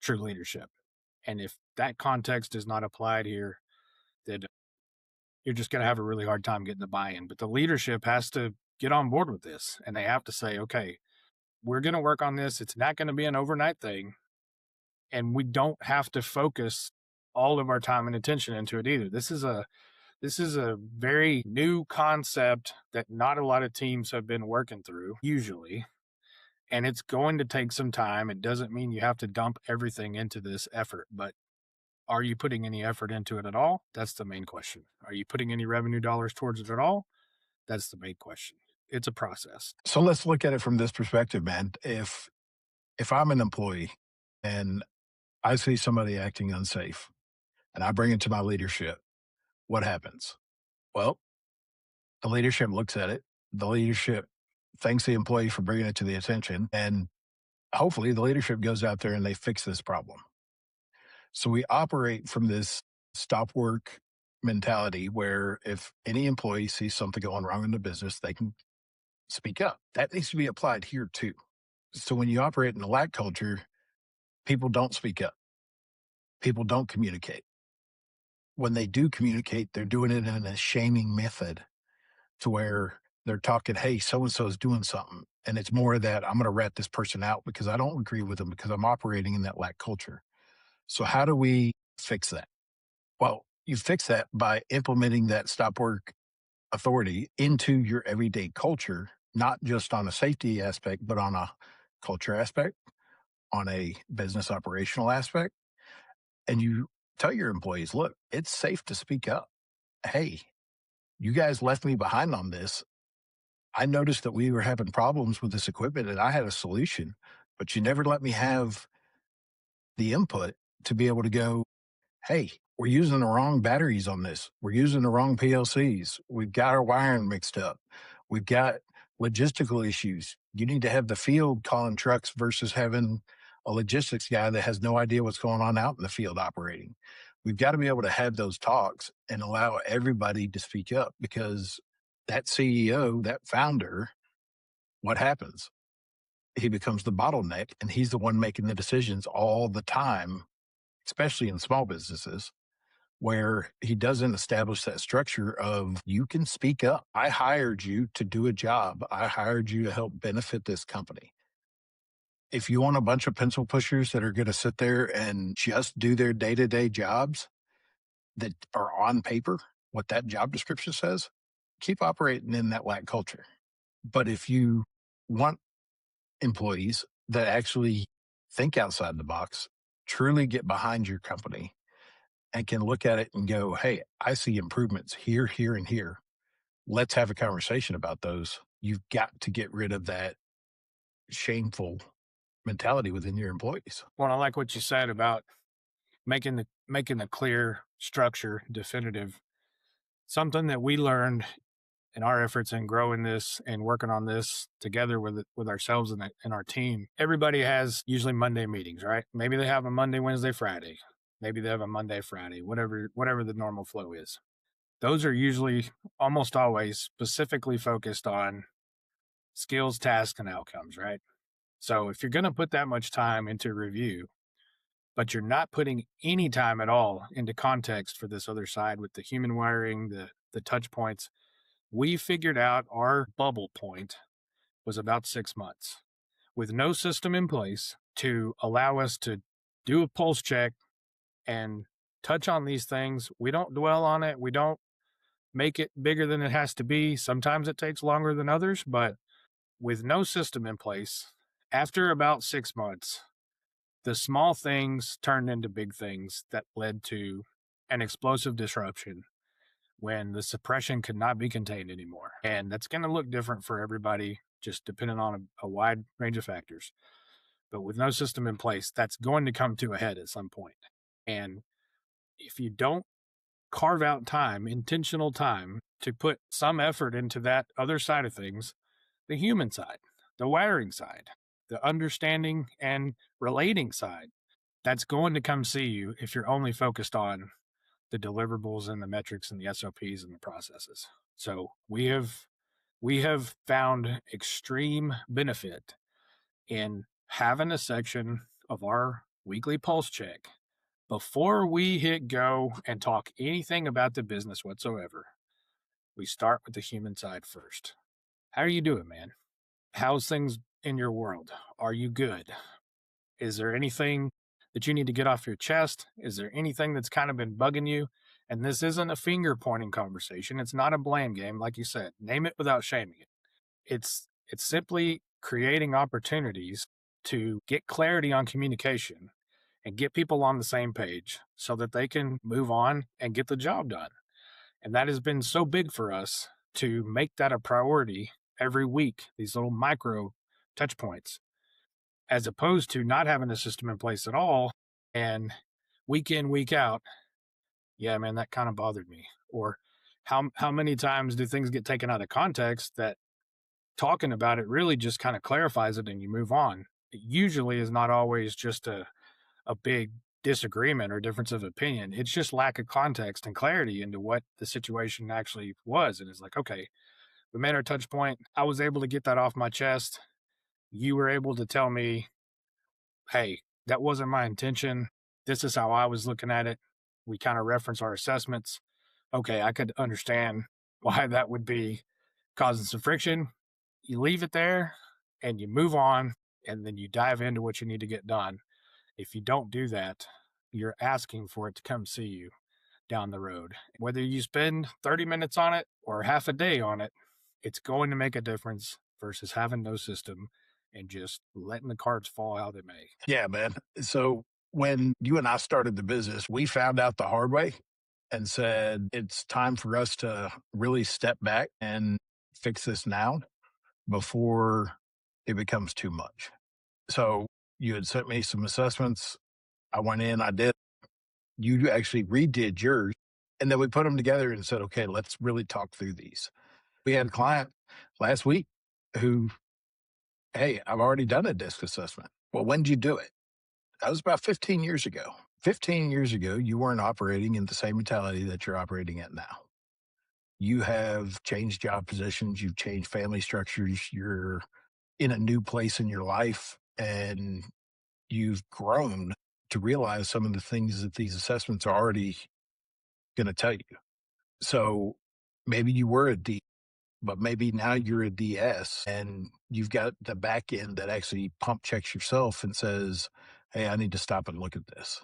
true leadership. And if that context is not applied here, then you're just going to have a really hard time getting the buy-in. But the leadership has to get on board with this, and they have to say, okay, we're going to work on this. It's not going to be an overnight thing. And we don't have to focus all of our time and attention into it either. This is a very new concept that not a lot of teams have been working through usually. And it's going to take some time. It doesn't mean you have to dump everything into this effort, but are you putting any effort into it at all? That's the main question. Are you putting any revenue dollars towards it at all? That's the main question. It's a process. So let's look at it from this perspective, man. If I'm an employee and I see somebody acting unsafe and I bring it to my leadership, what happens? Well, the leadership looks at it. The leadership thanks the employee for bringing it to the attention. And hopefully the leadership goes out there and they fix this problem. So we operate from this stop work mentality where if any employee sees something going wrong in the business, they can speak up. That needs to be applied here too. So when you operate in a lack culture, people don't speak up. People don't communicate. when they do communicate, they're doing it in a shaming method to where they're talking, hey, so and so is doing something. And it's more that I'm going to rat this person out because I don't agree with them because I'm operating in that lack culture. So, how do we fix that? Well, you fix that by implementing that stop work authority into your everyday culture, not just on a safety aspect, but on a culture aspect, on a business operational aspect. And you tell your employees, look, it's safe to speak up. Hey, you guys left me behind on this. I noticed that we were having problems with this equipment and I had a solution, but you never let me have the input to be able to go, hey, we're using the wrong batteries on this. We're using the wrong PLCs. We've got our wiring mixed up. We've got logistical issues. You need to have the field calling trucks versus having a logistics guy that has no idea what's going on out in the field operating. We've got to be able to have those talks and allow everybody to speak up because that CEO, that founder, what happens? He becomes the bottleneck and he's the one making the decisions all the time, especially in small businesses, where he doesn't establish that structure of you can speak up. I hired you to do a job. I hired you to help benefit this company. If you want a bunch of pencil pushers that are going to sit there and just do their day-to-day jobs that are on paper, what that job description says, keep operating in that lack culture. But if you want employees that actually think outside the box, truly get behind your company, and can look at it and go, hey, I see improvements here, here, and here. Let's have a conversation about those. You've got to get rid of that shameful mentality within your employees. Well, I like what you said about making the clear structure definitive. Something that we learned in our efforts in growing this and working on this together with ourselves and our team. Everybody has usually Monday meetings, right? Maybe they have a Monday, Wednesday, Friday. Maybe they have a Monday, Friday, whatever the normal flow is. Those are usually almost always specifically focused on skills, tasks, and outcomes, right? So if you're going to put that much time into review, but you're not putting any time at all into context for this other side with the human wiring, the touch points, we figured out our bubble point was about 6 months with no system in place to allow us to do a pulse check and touch on these things. We don't dwell on it. We don't make it bigger than it has to be. Sometimes it takes longer than others, but with no system in place, after about 6 months, the small things turned into big things that led to an explosive disruption when the suppression could not be contained anymore. And that's going to look different for everybody, just depending on a wide range of factors. But with no system in place, that's going to come to a head at some point. And if you don't carve out time, intentional time, to put some effort into that other side of things, the human side, the wiring side, the understanding and relating side, that's going to come see you if you're only focused on the deliverables and the metrics and the SOPs and the processes. So we have found extreme benefit in having a section of our weekly pulse check before we hit go and talk anything about the business whatsoever. We start with the human side first. How are you doing, man? How's things in your world? Are you good? Is there anything that you need to get off your chest? Is there anything that's kind of been bugging you? And this isn't a finger pointing conversation. It's not a blame game, like you said. Name it without shaming it. It's simply creating opportunities to get clarity on communication and get people on the same page so that they can move on and get the job done. And that has been so big for us to make that a priority every week, these little micro touch points, as opposed to not having a system in place at all. And week in, week out, yeah, man, that kind of bothered me. Or how many times do things get taken out of context that talking about it really just kind of clarifies it and you move on? It usually is not always just a big disagreement or difference of opinion. It's just lack of context and clarity into what the situation actually was. And it's like, okay, we made our touch point. I was able to get that off my chest. You were able to tell me, hey, that wasn't my intention. This is how I was looking at it. we kind of reference our assessments. Okay, I could understand why that would be causing some friction. You leave it there and you move on, and then you dive into what you need to get done. If you don't do that, you're asking for it to come see you down the road. Whether you spend 30 minutes on it or half a day on it, it's going to make a difference versus having no system and just letting the cards fall how they may. Yeah, man. So when you and I started the business, we found out the hard way and said, it's time for us to really step back and fix this now before it becomes too much. So you had sent me some assessments. I went in, I did. You actually redid yours. And then we put them together and said, okay, let's really talk through these. We had a client last week who, hey, I've already done a DISC assessment. Well, when did you do it? That was about 15 years ago. 15 years ago, you weren't operating in the same mentality that you're operating at now. You have changed job positions, you've changed family structures, you're in a new place in your life, and you've grown to realize some of the things that these assessments are already going to tell you. So maybe you were a D, but maybe now you're a DS and you've got the back end that actually pump checks yourself and says, hey, I need to stop and look at this.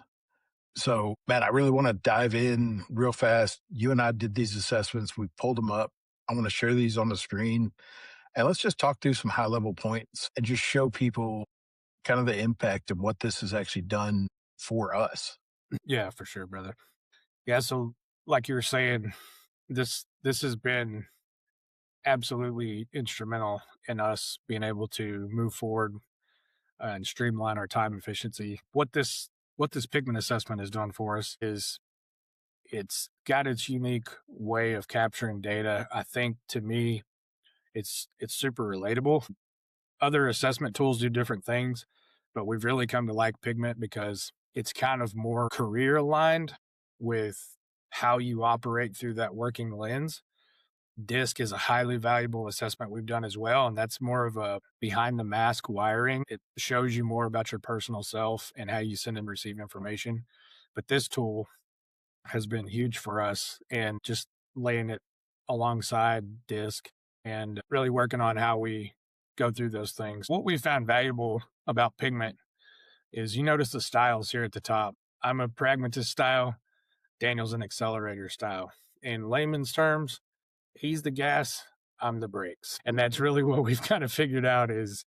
So, Matt, I really want to dive in real fast. You and I did these assessments. We pulled them up. I want to share these on the screen. And let's just talk through some high level points and just show people kind of the impact of what this has actually done for us. Yeah, for sure, brother. Yeah, so like you were saying, this has been absolutely instrumental in us being able to move forward and streamline our time efficiency. What this pigment assessment has done for us is it's got its unique way of capturing data. I think to me, it's super relatable. Other assessment tools do different things, but we've really come to like Pigment because it's kind of more career aligned with how you operate through that working lens. DISC is a highly valuable assessment we've done as well, and that's more of a behind the mask wiring. It shows you more about your personal self and how you send and receive information. But this tool has been huge for us, and just laying it alongside DISC and really working on how we go through those things. What we found valuable about Pigment is you notice the styles here at the top. I'm a pragmatist style, Daniel's an accelerator style. In layman's terms, he's the gas, I'm the brakes. And that's really what we've kind of figured out is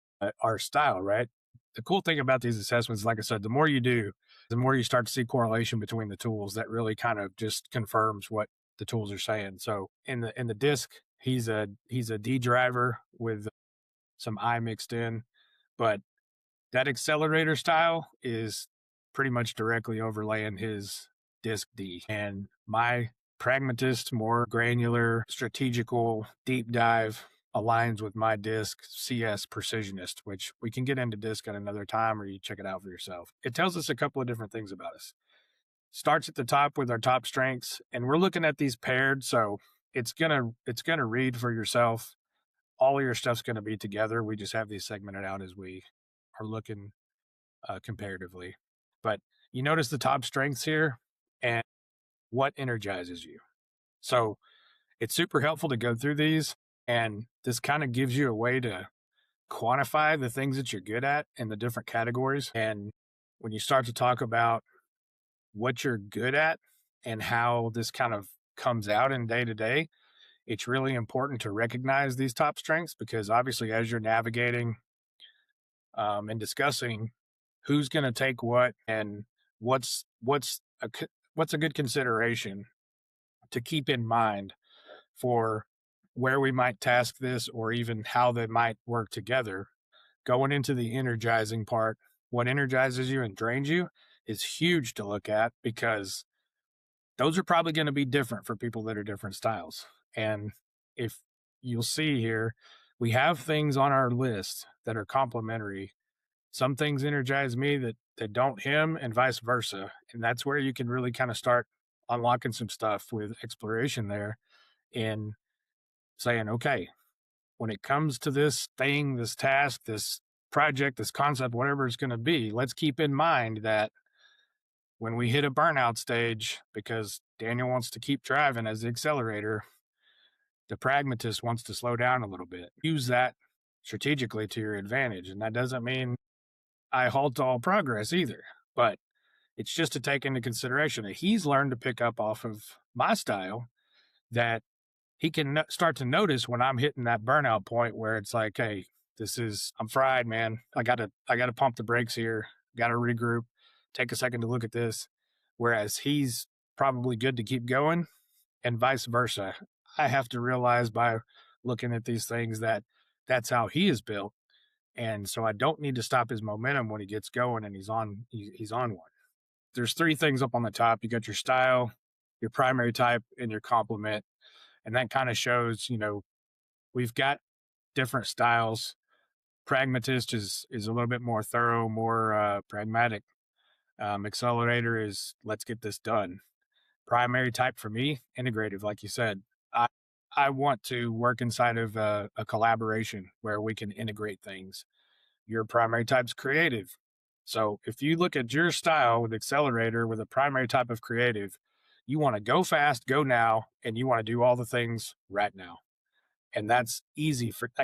our style, right? The cool thing about these assessments, like I said, the more you do, the more you start to see correlation between the tools that really kind of just confirms what the tools are saying. So in the DISC, he's a D driver with some I mixed in, but that accelerator style is pretty much directly overlaying his DISC D. And my pragmatist, more granular, strategical, deep dive aligns with my DISC CS precisionist, which we can get into DISC at another time or you check it out for yourself. It tells us a couple of different things about us. Starts at the top with our top strengths, and we're looking at these paired, so it's gonna read for yourself. All of your stuff's gonna be together. We just have these segmented out as we are looking comparatively. But you notice the top strengths here and what energizes you. So it's super helpful to go through these, and this kind of gives you a way to quantify the things that you're good at in the different categories. And when you start to talk about what you're good at and how this kind of comes out in day to day, it's really important to recognize these top strengths because obviously as you're navigating and discussing who's going to take what and what's a good consideration to keep in mind for where we might task this or even how they might work together. Going into the energizing part, what energizes you and drains you is huge to look at because those are probably going to be different for people that are different styles. And if you'll see here, we have things on our list that are complementary. Some things energize me that don't him and vice versa. And that's where you can really kind of start unlocking some stuff with exploration there in saying, okay, when it comes to this thing, this task, this project, this concept, whatever it's going to be, let's keep in mind that when we hit a burnout stage, because Daniel wants to keep driving as the accelerator, the pragmatist wants to slow down a little bit. Use that strategically to your advantage. And that doesn't mean I halt all progress either, but it's just to take into consideration that he's learned to pick up off of my style, that he can start to notice when I'm hitting that burnout point where it's like, hey, I'm fried, man. I gotta pump the brakes here. Gotta regroup, take a second to look at this. Whereas he's probably good to keep going, and vice versa. I have to realize by looking at these things that that's how he is built. And so I don't need to stop his momentum when he gets going and he's on one. There's three things up on the top. You got your style, your primary type, and your complement. And that kind of shows, we've got different styles. Pragmatist is a little bit more thorough, more pragmatic. Accelerator is let's get this done. Primary type for me, integrative, like you said. I want to work inside of a collaboration where we can integrate things. Your primary type's creative. So if you look at your style with accelerator with a primary type of creative, you want to go fast, go now, and you want to do all the things right now. And that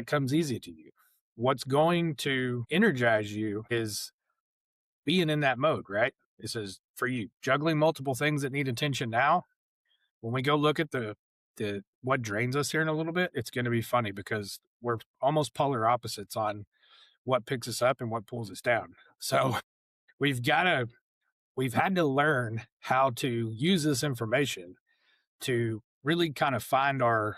comes easy to you. What's going to energize you is being in that mode, right? This is for you, juggling multiple things that need attention now. When we go look at the what drains us here in a little bit, it's going to be funny because we're almost polar opposites on what picks us up and what pulls us down. So we've had to learn how to use this information to really kind of find our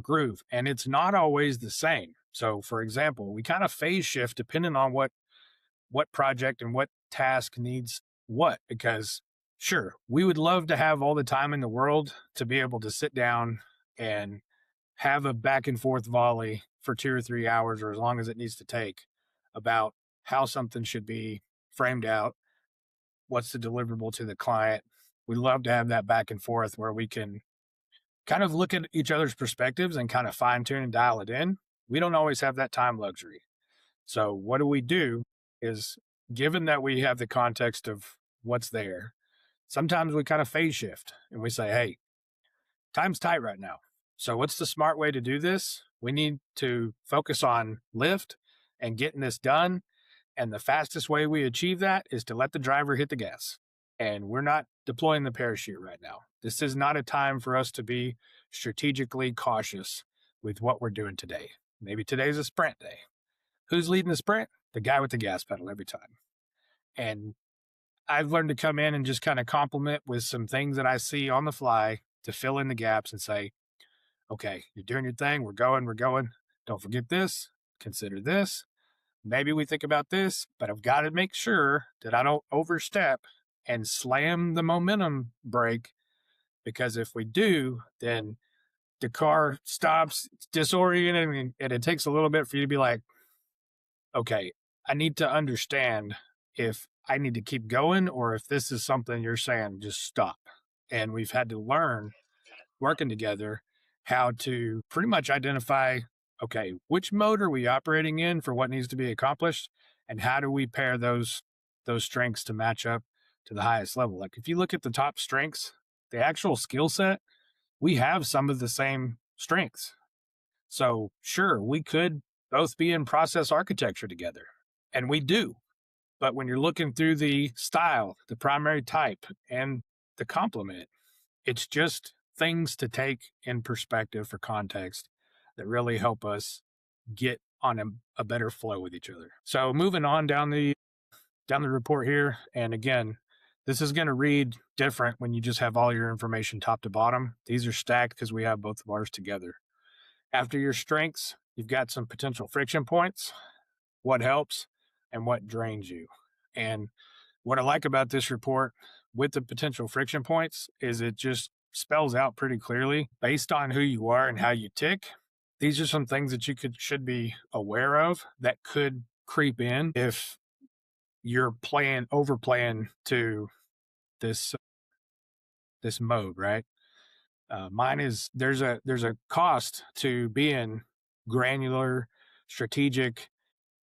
groove. And it's not always the same. So for example, we kind of phase shift depending on what project and what task needs what, because sure, we would love to have all the time in the world to be able to sit down and have a back and forth volley for 2 or 3 hours, or as long as it needs to take, about how something should be framed out, what's the deliverable to the client. We love to have that back and forth where we can kind of look at each other's perspectives and kind of fine tune and dial it in. We don't always have that time luxury. So what do we do is, given that we have the context of what's there, sometimes we kind of phase shift and we say, hey, time's tight right now. So what's the smart way to do this? We need to focus on lift and getting this done. And the fastest way we achieve that is to let the driver hit the gas. And we're not deploying the parachute right now. This is not a time for us to be strategically cautious with what we're doing today. Maybe today's a sprint day. Who's leading the sprint? The guy with the gas pedal every time. And I've learned to come in and just kind of compliment with some things that I see on the fly to fill in the gaps and say, okay, you're doing your thing. We're going. Don't forget this. Consider this. Maybe we think about this, but I've got to make sure that I don't overstep and slam the momentum brake, because if we do, then the car stops, it's disoriented, and it takes a little bit for you to be like, okay, I need to understand if I need to keep going or if this is something you're saying, just stop. And we've had to learn, working together, how to pretty much identify, okay, which mode are we operating in for what needs to be accomplished, and how do we pair those strengths to match up to the highest level. Like if you look at the top strengths, the actual skill set, we have some of the same strengths. So sure, we could both be in process architecture together, and we do. But when you're looking through the style, the primary type, and the complement, it's just things to take in perspective for context that really help us get on a better flow with each other. So moving on down the report here, and again, this is going to read different when you just have all your information top to bottom. These are stacked because we have both of ours together. After your strengths, you've got some potential friction points, what helps, and what drains you. And what I like about this report with the potential friction points is it just spells out pretty clearly, based on who you are and how you tick. These are some things that you should be aware of that could creep in if you're overplaying to this mode, right? Mine is there's a cost to being granular, strategic,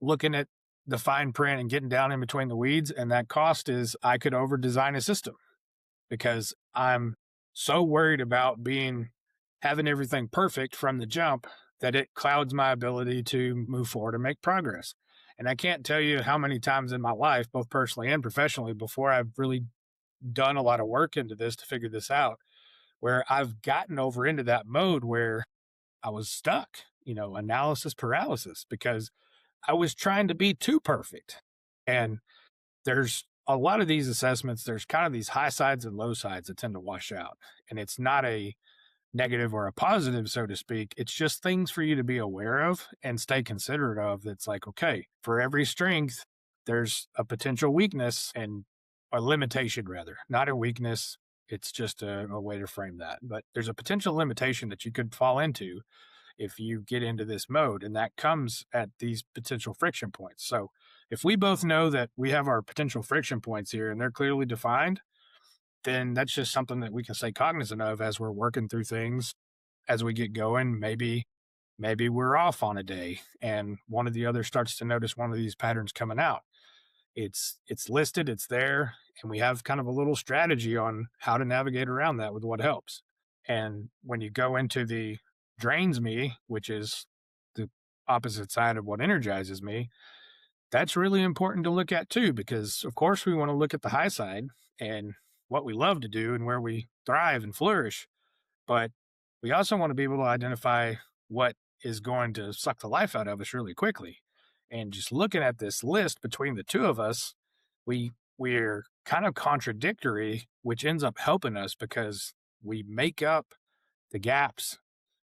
looking at the fine print and getting down in between the weeds. And that cost is I could over design a system because I'm so worried about having everything perfect from the jump that it clouds my ability to move forward and make progress. And I can't tell you how many times in my life, both personally and professionally, before I've really done a lot of work into this to figure this out, where I've gotten over into that mode where I was stuck, analysis paralysis, because I was trying to be too perfect. And there's a lot of these assessments, there's kind of these high sides and low sides that tend to wash out. And it's not a negative or a positive, so to speak. It's just things for you to be aware of and stay considerate of. That's like, okay, for every strength, there's a potential weakness and a limitation, rather, not a weakness. It's just a way to frame that. But there's a potential limitation that you could fall into if you get into this mode, and that comes at these potential friction points. So if we both know that we have our potential friction points here and they're clearly defined, then that's just something that we can stay cognizant of as we're working through things as we get going. Maybe we're off on a day and one of the others starts to notice one of these patterns coming out. It's listed, it's there, and we have kind of a little strategy on how to navigate around that with what helps. And when you go into the drains me, which is the opposite side of what energizes me, that's really important to look at too, because of course we want to look at the high side and what we love to do and where we thrive and flourish. But we also want to be able to identify what is going to suck the life out of us really quickly. And just looking at this list between the two of us, we're kind of contradictory, which ends up helping us because we make up the gaps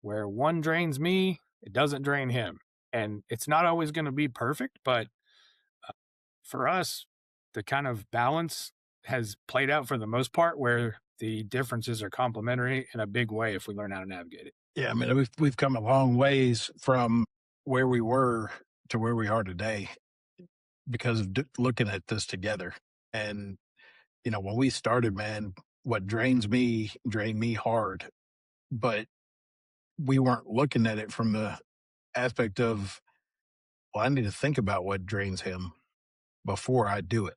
where one drains me, it doesn't drain him. And it's not always going to be perfect, but for us, the kind of balance has played out for the most part where the differences are complementary in a big way if we learn how to navigate it. Yeah, I mean, we've come a long ways from where we were to where we are today because of looking at this together. And when we started, man, what drained me hard, but we weren't looking at it from the aspect of, well, I need to think about what drains him before I do it.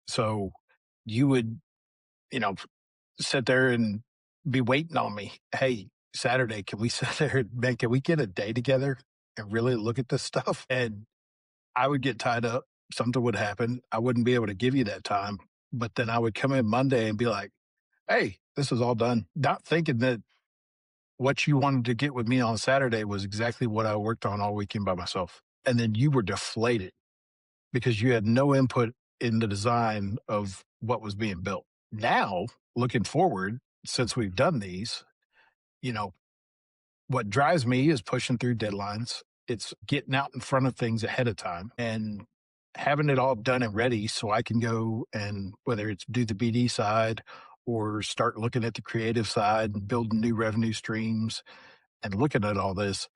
So you would, sit there and be waiting on me. Hey, Saturday, can we sit there, man, can we get a day together and really look at this stuff? And I would get tied up. Something would happen. I wouldn't be able to give you that time. But then I would come in Monday and be like, hey, this is all done. Not thinking that what you wanted to get with me on Saturday was exactly what I worked on all weekend by myself. And then you were deflated because you had no input in the design of what was being built. Now, looking forward, since we've done these, what drives me is pushing through deadlines. It's getting out in front of things ahead of time and having it all done and ready so I can go and whether it's do the BD side or start looking at the creative side and building new revenue streams and looking at all this.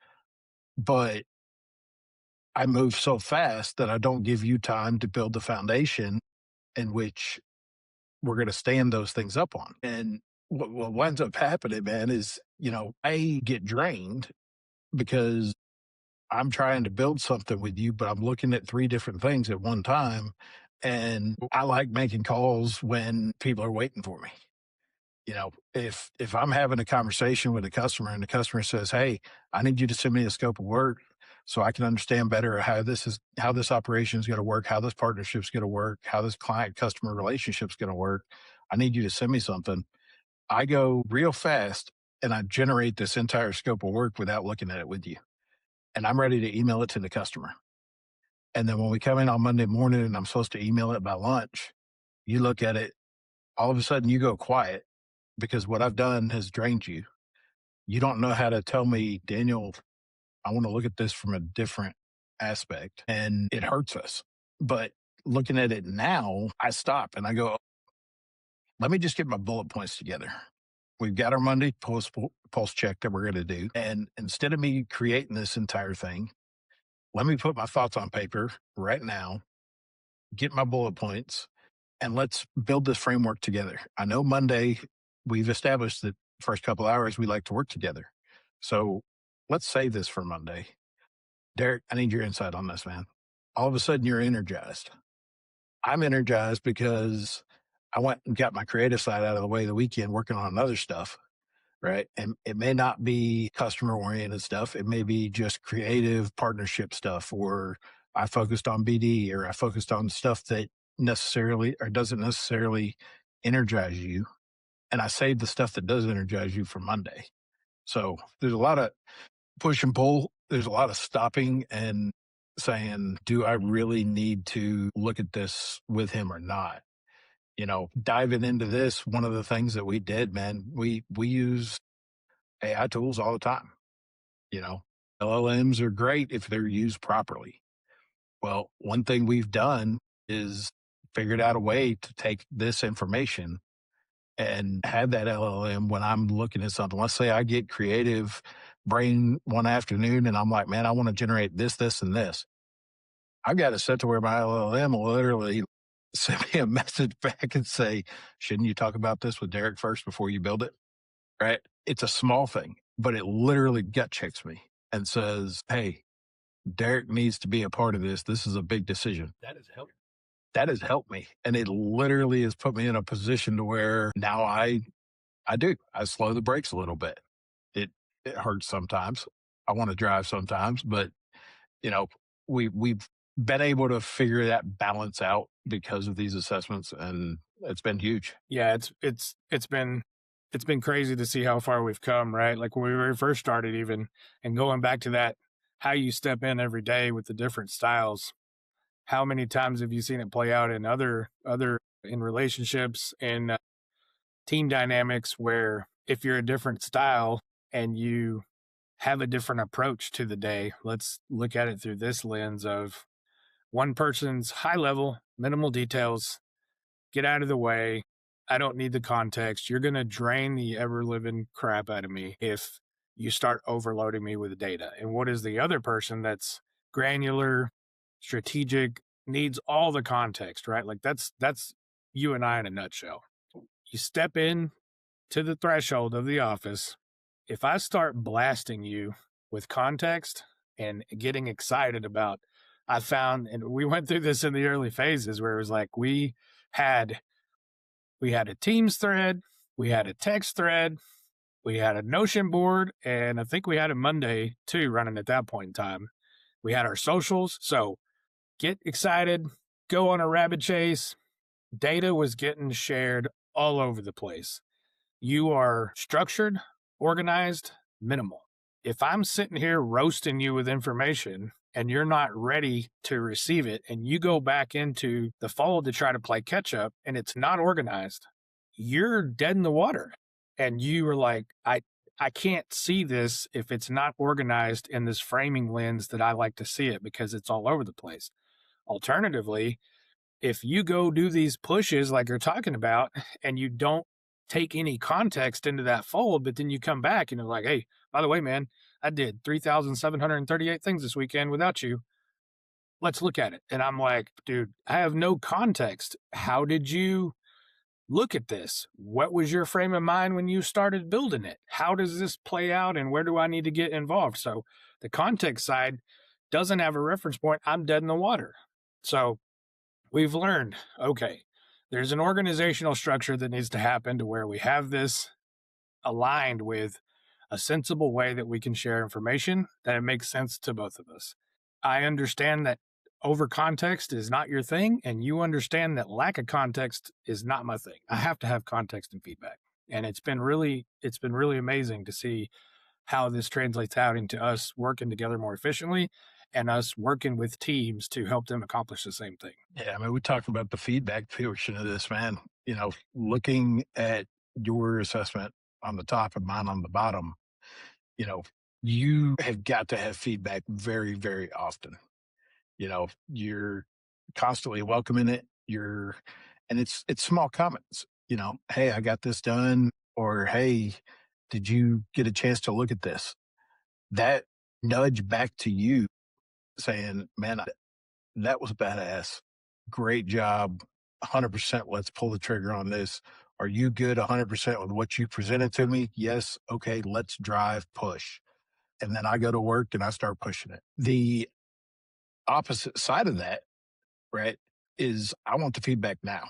But I move so fast that I don't give you time to build the foundation in which we're going to stand those things up on. And what winds up happening, man, is, I get drained because I'm trying to build something with you, but I'm looking at 3 different things at one time. And I like making calls when people are waiting for me. If I'm having a conversation with a customer and the customer says, hey, I need you to send me a scope of work so I can understand better how this operation is going to work, how this partnership is going to work, how this client customer relationship is going to work. I need you to send me something. I go real fast and I generate this entire scope of work without looking at it with you. And I'm ready to email it to the customer. And then when we come in on Monday morning and I'm supposed to email it by lunch, you look at it, all of a sudden you go quiet because what I've done has drained you. You don't know how to tell me, Daniel, I want to look at this from a different aspect, and it hurts us. But looking at it now, I stop and I go, let me just get my bullet points together. We've got our Monday pulse check that we're going to do. And instead of me creating this entire thing, let me put my thoughts on paper right now, get my bullet points, and let's build this framework together. I know Monday, we've established that first couple hours, we like to work together. So let's save this for Monday. Derek, I need your insight on this, man. all of a sudden you're energized. I'm energized because I went and got my creative side out of the way the weekend working on other stuff, right? And it may not be customer oriented stuff. It may be just creative partnership stuff, or I focused on BD, or I focused on stuff that necessarily or doesn't necessarily energize you. And I saved the stuff that does energize you for Monday. So there's a lot of push and pull. There's a lot of stopping and saying, do I really need to look at this with him or not? Diving into this, one of the things that we did, man, we use AI tools all the time. You know, LLMs are great if they're used properly. Well, one thing we've done is figured out a way to take this information and have that LLM when I'm looking at something. Let's say I get creative brain one afternoon and I'm like, man, I want to generate this, this, and this. I've got it set to where my LLM will literally send me a message back and say, shouldn't you talk about this with Derek first before you build it? Right? It's a small thing, but it literally gut checks me and says, hey, Derek needs to be a part of this. This is a big decision. That has helped me. And it literally has put me in a position to where now I slow the brakes a little bit. It hurts sometimes. I want to drive sometimes, but we've been able to figure that balance out because of these assessments, and it's been huge. Yeah, it's been crazy to see how far we've come, right? Like when we first started even, and going back to that, how you step in every day with the different styles. How many times have you seen it play out in other in relationships and team dynamics where if you're a different style and you have a different approach to the day, let's look at it through this lens of one person's high level, minimal details, get out of the way. I don't need the context. You're going to drain the ever living crap out of me if you start overloading me with data. And what is the other person that's granular, strategic, needs all the context, right? Like that's you and I in a nutshell. You step in to the threshold of the office. If I start blasting you with context and getting excited about, I found, and we went through this in the early phases where it was like we had a Teams thread, we had a text thread, we had a Notion board, and I think we had a Monday too running at that point in time. We had our socials. So get excited, go on a rabbit chase. Data was getting shared all over the place. You are structured, organized, minimal. If I'm sitting here roasting you with information and you're not ready to receive it, and you go back into the fold to try to play catch up and it's not organized, you're dead in the water. And you were like, I can't see this if it's not organized in this framing lens that I like to see it because it's all over the place. Alternatively, if you go do these pushes like you're talking about and you don't take any context into that fold, but then you come back and you're like, hey, by the way, man, I did 3,738 things this weekend without you. Let's look at it. And I'm like, dude, I have no context. How did you look at this? What was your frame of mind when you started building it? How does this play out and where do I need to get involved? So the context side doesn't have a reference point. I'm dead in the water. So we've learned, okay, there's an organizational structure that needs to happen to where we have this aligned with a sensible way that we can share information that it makes sense to both of us. I understand that over context is not your thing, and you understand that lack of context is not my thing. I have to have context and feedback. And it's been really amazing to see how this translates out into us working together more efficiently and us working with teams to help them accomplish the same thing. Yeah, I mean, we talked about the feedback portion of this, man. Looking at your assessment on the top and mine on the bottom, you have got to have feedback very, very often. You're constantly welcoming it. And it's small comments, hey, I got this done, or hey, did you get a chance to look at this? That nudge back to you saying, man, that was badass. Great job. 100%. Let's pull the trigger on this. Are you good 100% with what you presented to me? Yes. Okay. Let's drive, push. And then I go to work and I start pushing it. opposite side of that, right, is I want the feedback now.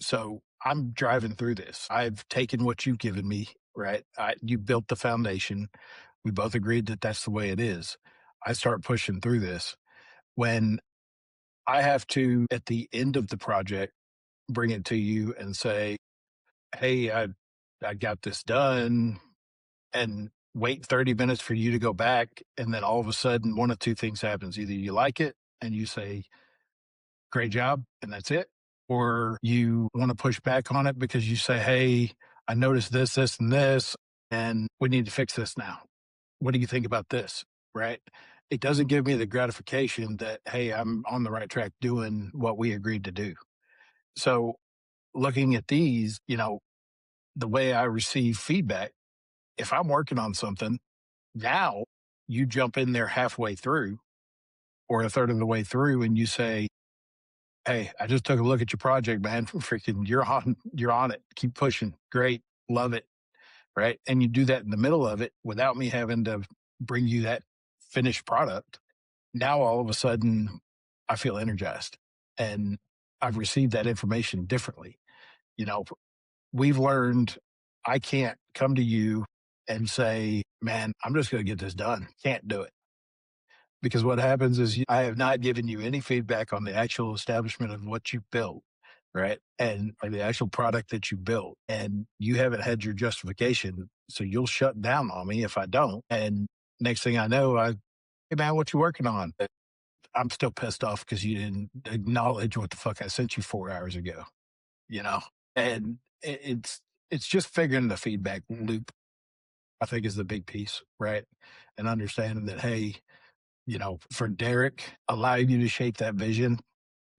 So I'm driving through this. I've taken what you've given me, right? You built the foundation. We both agreed that that's the way it is. I start pushing through this. When I have to, at the end of the project, bring it to you and say, hey, I got this done, and wait 30 minutes for you to go back. And then all of a sudden, one of two things happens. Either you like it and you say, great job, and that's it. Or you want to push back on it because you say, hey, I noticed this, this, and this, and we need to fix this now. What do you think about this? Right? It doesn't give me the gratification that, hey, I'm on the right track doing what we agreed to do. So looking at these, the way I receive feedback, if I'm working on something, now you jump in there halfway through or a third of the way through and you say, hey, I just took a look at your project, man. Freaking you're on it. Keep pushing. Great. Love it. Right. And you do that in the middle of it without me having to bring you that finished product. Now all of a sudden I feel energized and I've received that information differently. We've learned I can't come to you and say, man, I'm just going to get this done. Can't do it. Because what happens is I have not given you any feedback on the actual establishment of what you built, right? And like the actual product that you built. And you haven't had your justification. So you'll shut down on me if I don't. And next thing I know, hey man, what you working on? I'm still pissed off because you didn't acknowledge what the fuck I sent you 4 hours ago, And it's just figuring the feedback loop, I think, is the big piece, right? And understanding that, hey, for Derek, allow you to shape that vision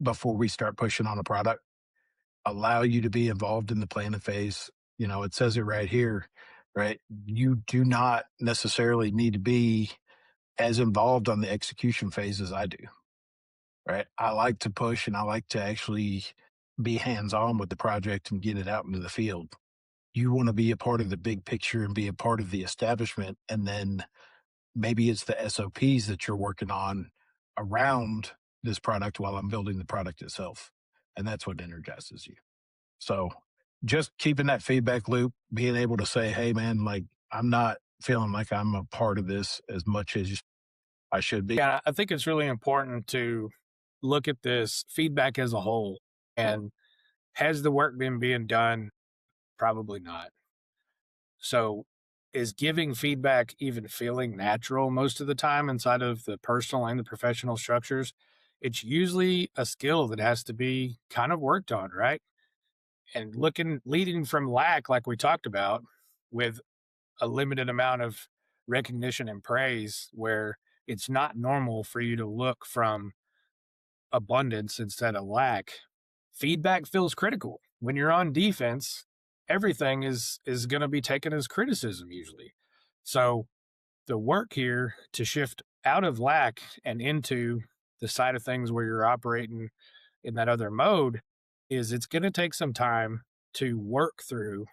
before we start pushing on a product, allow you to be involved in the planning phase. It says it right here, right? You do not necessarily need to be as involved on the execution phase as I do, right? I like to push and I like to actually be hands-on with the project and get it out into the field. You want to be a part of the big picture and be a part of the establishment. And then maybe it's the SOPs that you're working on around this product while I'm building the product itself. And that's what energizes you. So just keeping that feedback loop, being able to say, hey man, like I'm not feeling like I'm a part of this as much as I should be. Yeah, I think it's really important to look at this feedback as a whole. And has the work been being done? Probably not. So is giving feedback even feeling natural most of the time inside of the personal and the professional structures? It's usually a skill that has to be kind of worked on, right? And leading from lack, like we talked about, with a limited amount of recognition and praise, where it's not normal for you to look from abundance instead of lack. Feedback feels critical. When you're on defense, everything is going to be taken as criticism usually. So the work here to shift out of lack and into the side of things where you're operating in that other mode is it's going to take some time to work through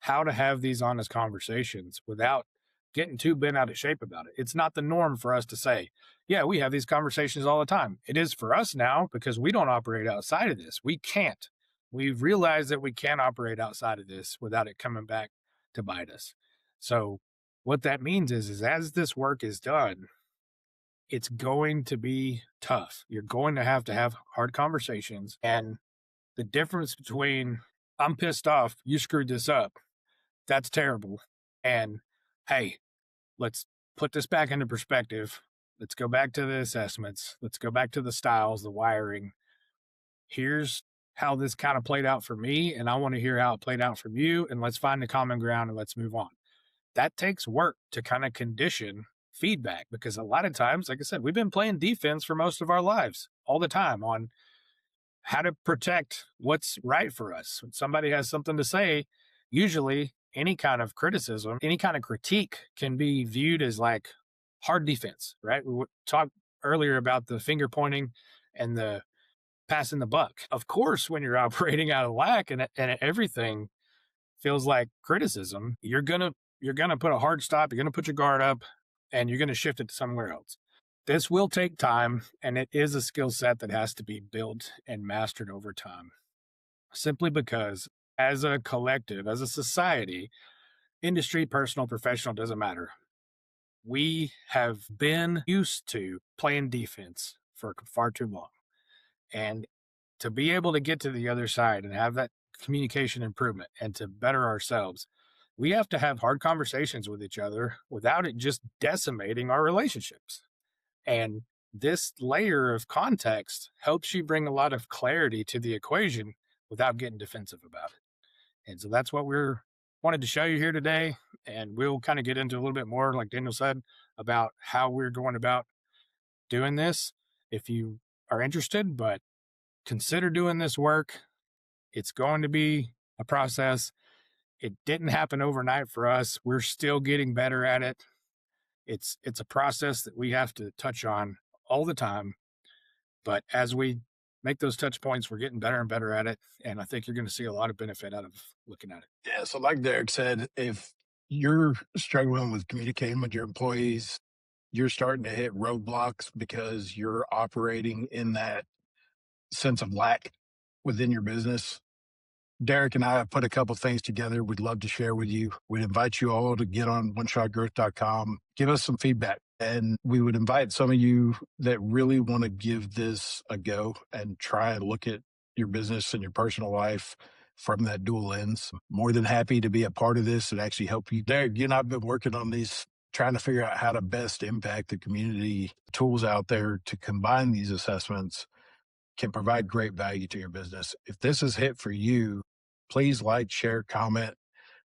how to have these honest conversations without getting too bent out of shape about it. It's not the norm for us to say, yeah, we have these conversations all the time. It is for us now because we don't operate outside of this. We can't. We've realized that we can't operate outside of this without it coming back to bite us. So what that means is as this work is done, it's going to be tough. You're going to have hard conversations. And the difference between I'm pissed off, you screwed this up, that's terrible, and hey, let's put this back into perspective. Let's go back to the assessments. Let's go back to the styles, the wiring. Here's how this kind of played out for me, and I want to hear how it played out from you, and let's find the common ground and let's move on. That takes work to kind of condition feedback because a lot of times, like I said, we've been playing defense for most of our lives all the time on how to protect what's right for us. When somebody has something to say, usually any kind of criticism, any kind of critique can be viewed as like hard defense, right? We talked earlier about the finger pointing and the passing the buck. Of course, when you're operating out of lack and everything feels like criticism, you're gonna put a hard stop, you're gonna put your guard up, and you're gonna shift it to somewhere else. This will take time, and it is a skill set that has to be built and mastered over time. Simply because, as a collective, as a society, industry, personal, professional, doesn't matter. We have been used to playing defense for far too long. And to be able to get to the other side and have that communication improvement and to better ourselves, we have to have hard conversations with each other without it just decimating our relationships. And this layer of context helps you bring a lot of clarity to the equation without getting defensive about it. And so that's what we're wanted to show you here today. And we'll kind of get into a little bit more, like Daniel said, about how we're going about doing this if you are interested, but consider doing this work. It's going to be a process. It didn't happen overnight for us. We're still getting better at it. It's a process that we have to touch on all the time. But as we make those touch points, we're getting better and better at it. And I think you're going to see a lot of benefit out of looking at it. Yeah. So like Derek said, if you're struggling with communicating with your employees, you're starting to hit roadblocks because you're operating in that sense of lack within your business. Derek and I have put a couple things together we'd love to share with you. We'd invite you all to get on oneshotgrowth.com, give us some feedback. And we would invite some of you that really want to give this a go and try and look at your business and your personal life from that dual lens. More than happy to be a part of this and actually help you. Derek, you and I have been working on these, trying to figure out how to best impact the community. Tools out there to combine these assessments can provide great value to your business. If this is hit for you, please like, share, comment.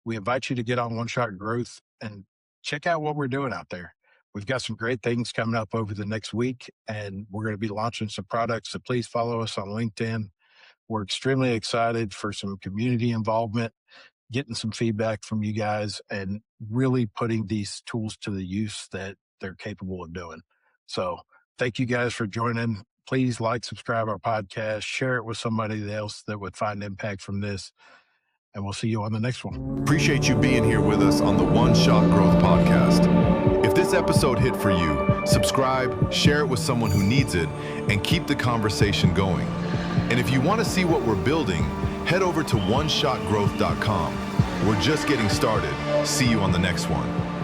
We invite you to get on One Shot Growth and check out what we're doing out there. We've got some great things coming up over the next week, and we're going to be launching some products. So please follow us on LinkedIn. We're extremely excited for some community involvement, getting some feedback from you guys, and really putting these tools to the use that they're capable of doing. So thank you guys for joining. Please like, subscribe our podcast, share it with somebody else that would find impact from this. And we'll see you on the next one. Appreciate you being here with us on the One Shot Growth Podcast. If this episode hit for you, subscribe, share it with someone who needs it, and keep the conversation going. And if you want to see what we're building, head over to oneshotgrowth.com. We're just getting started. See you on the next one.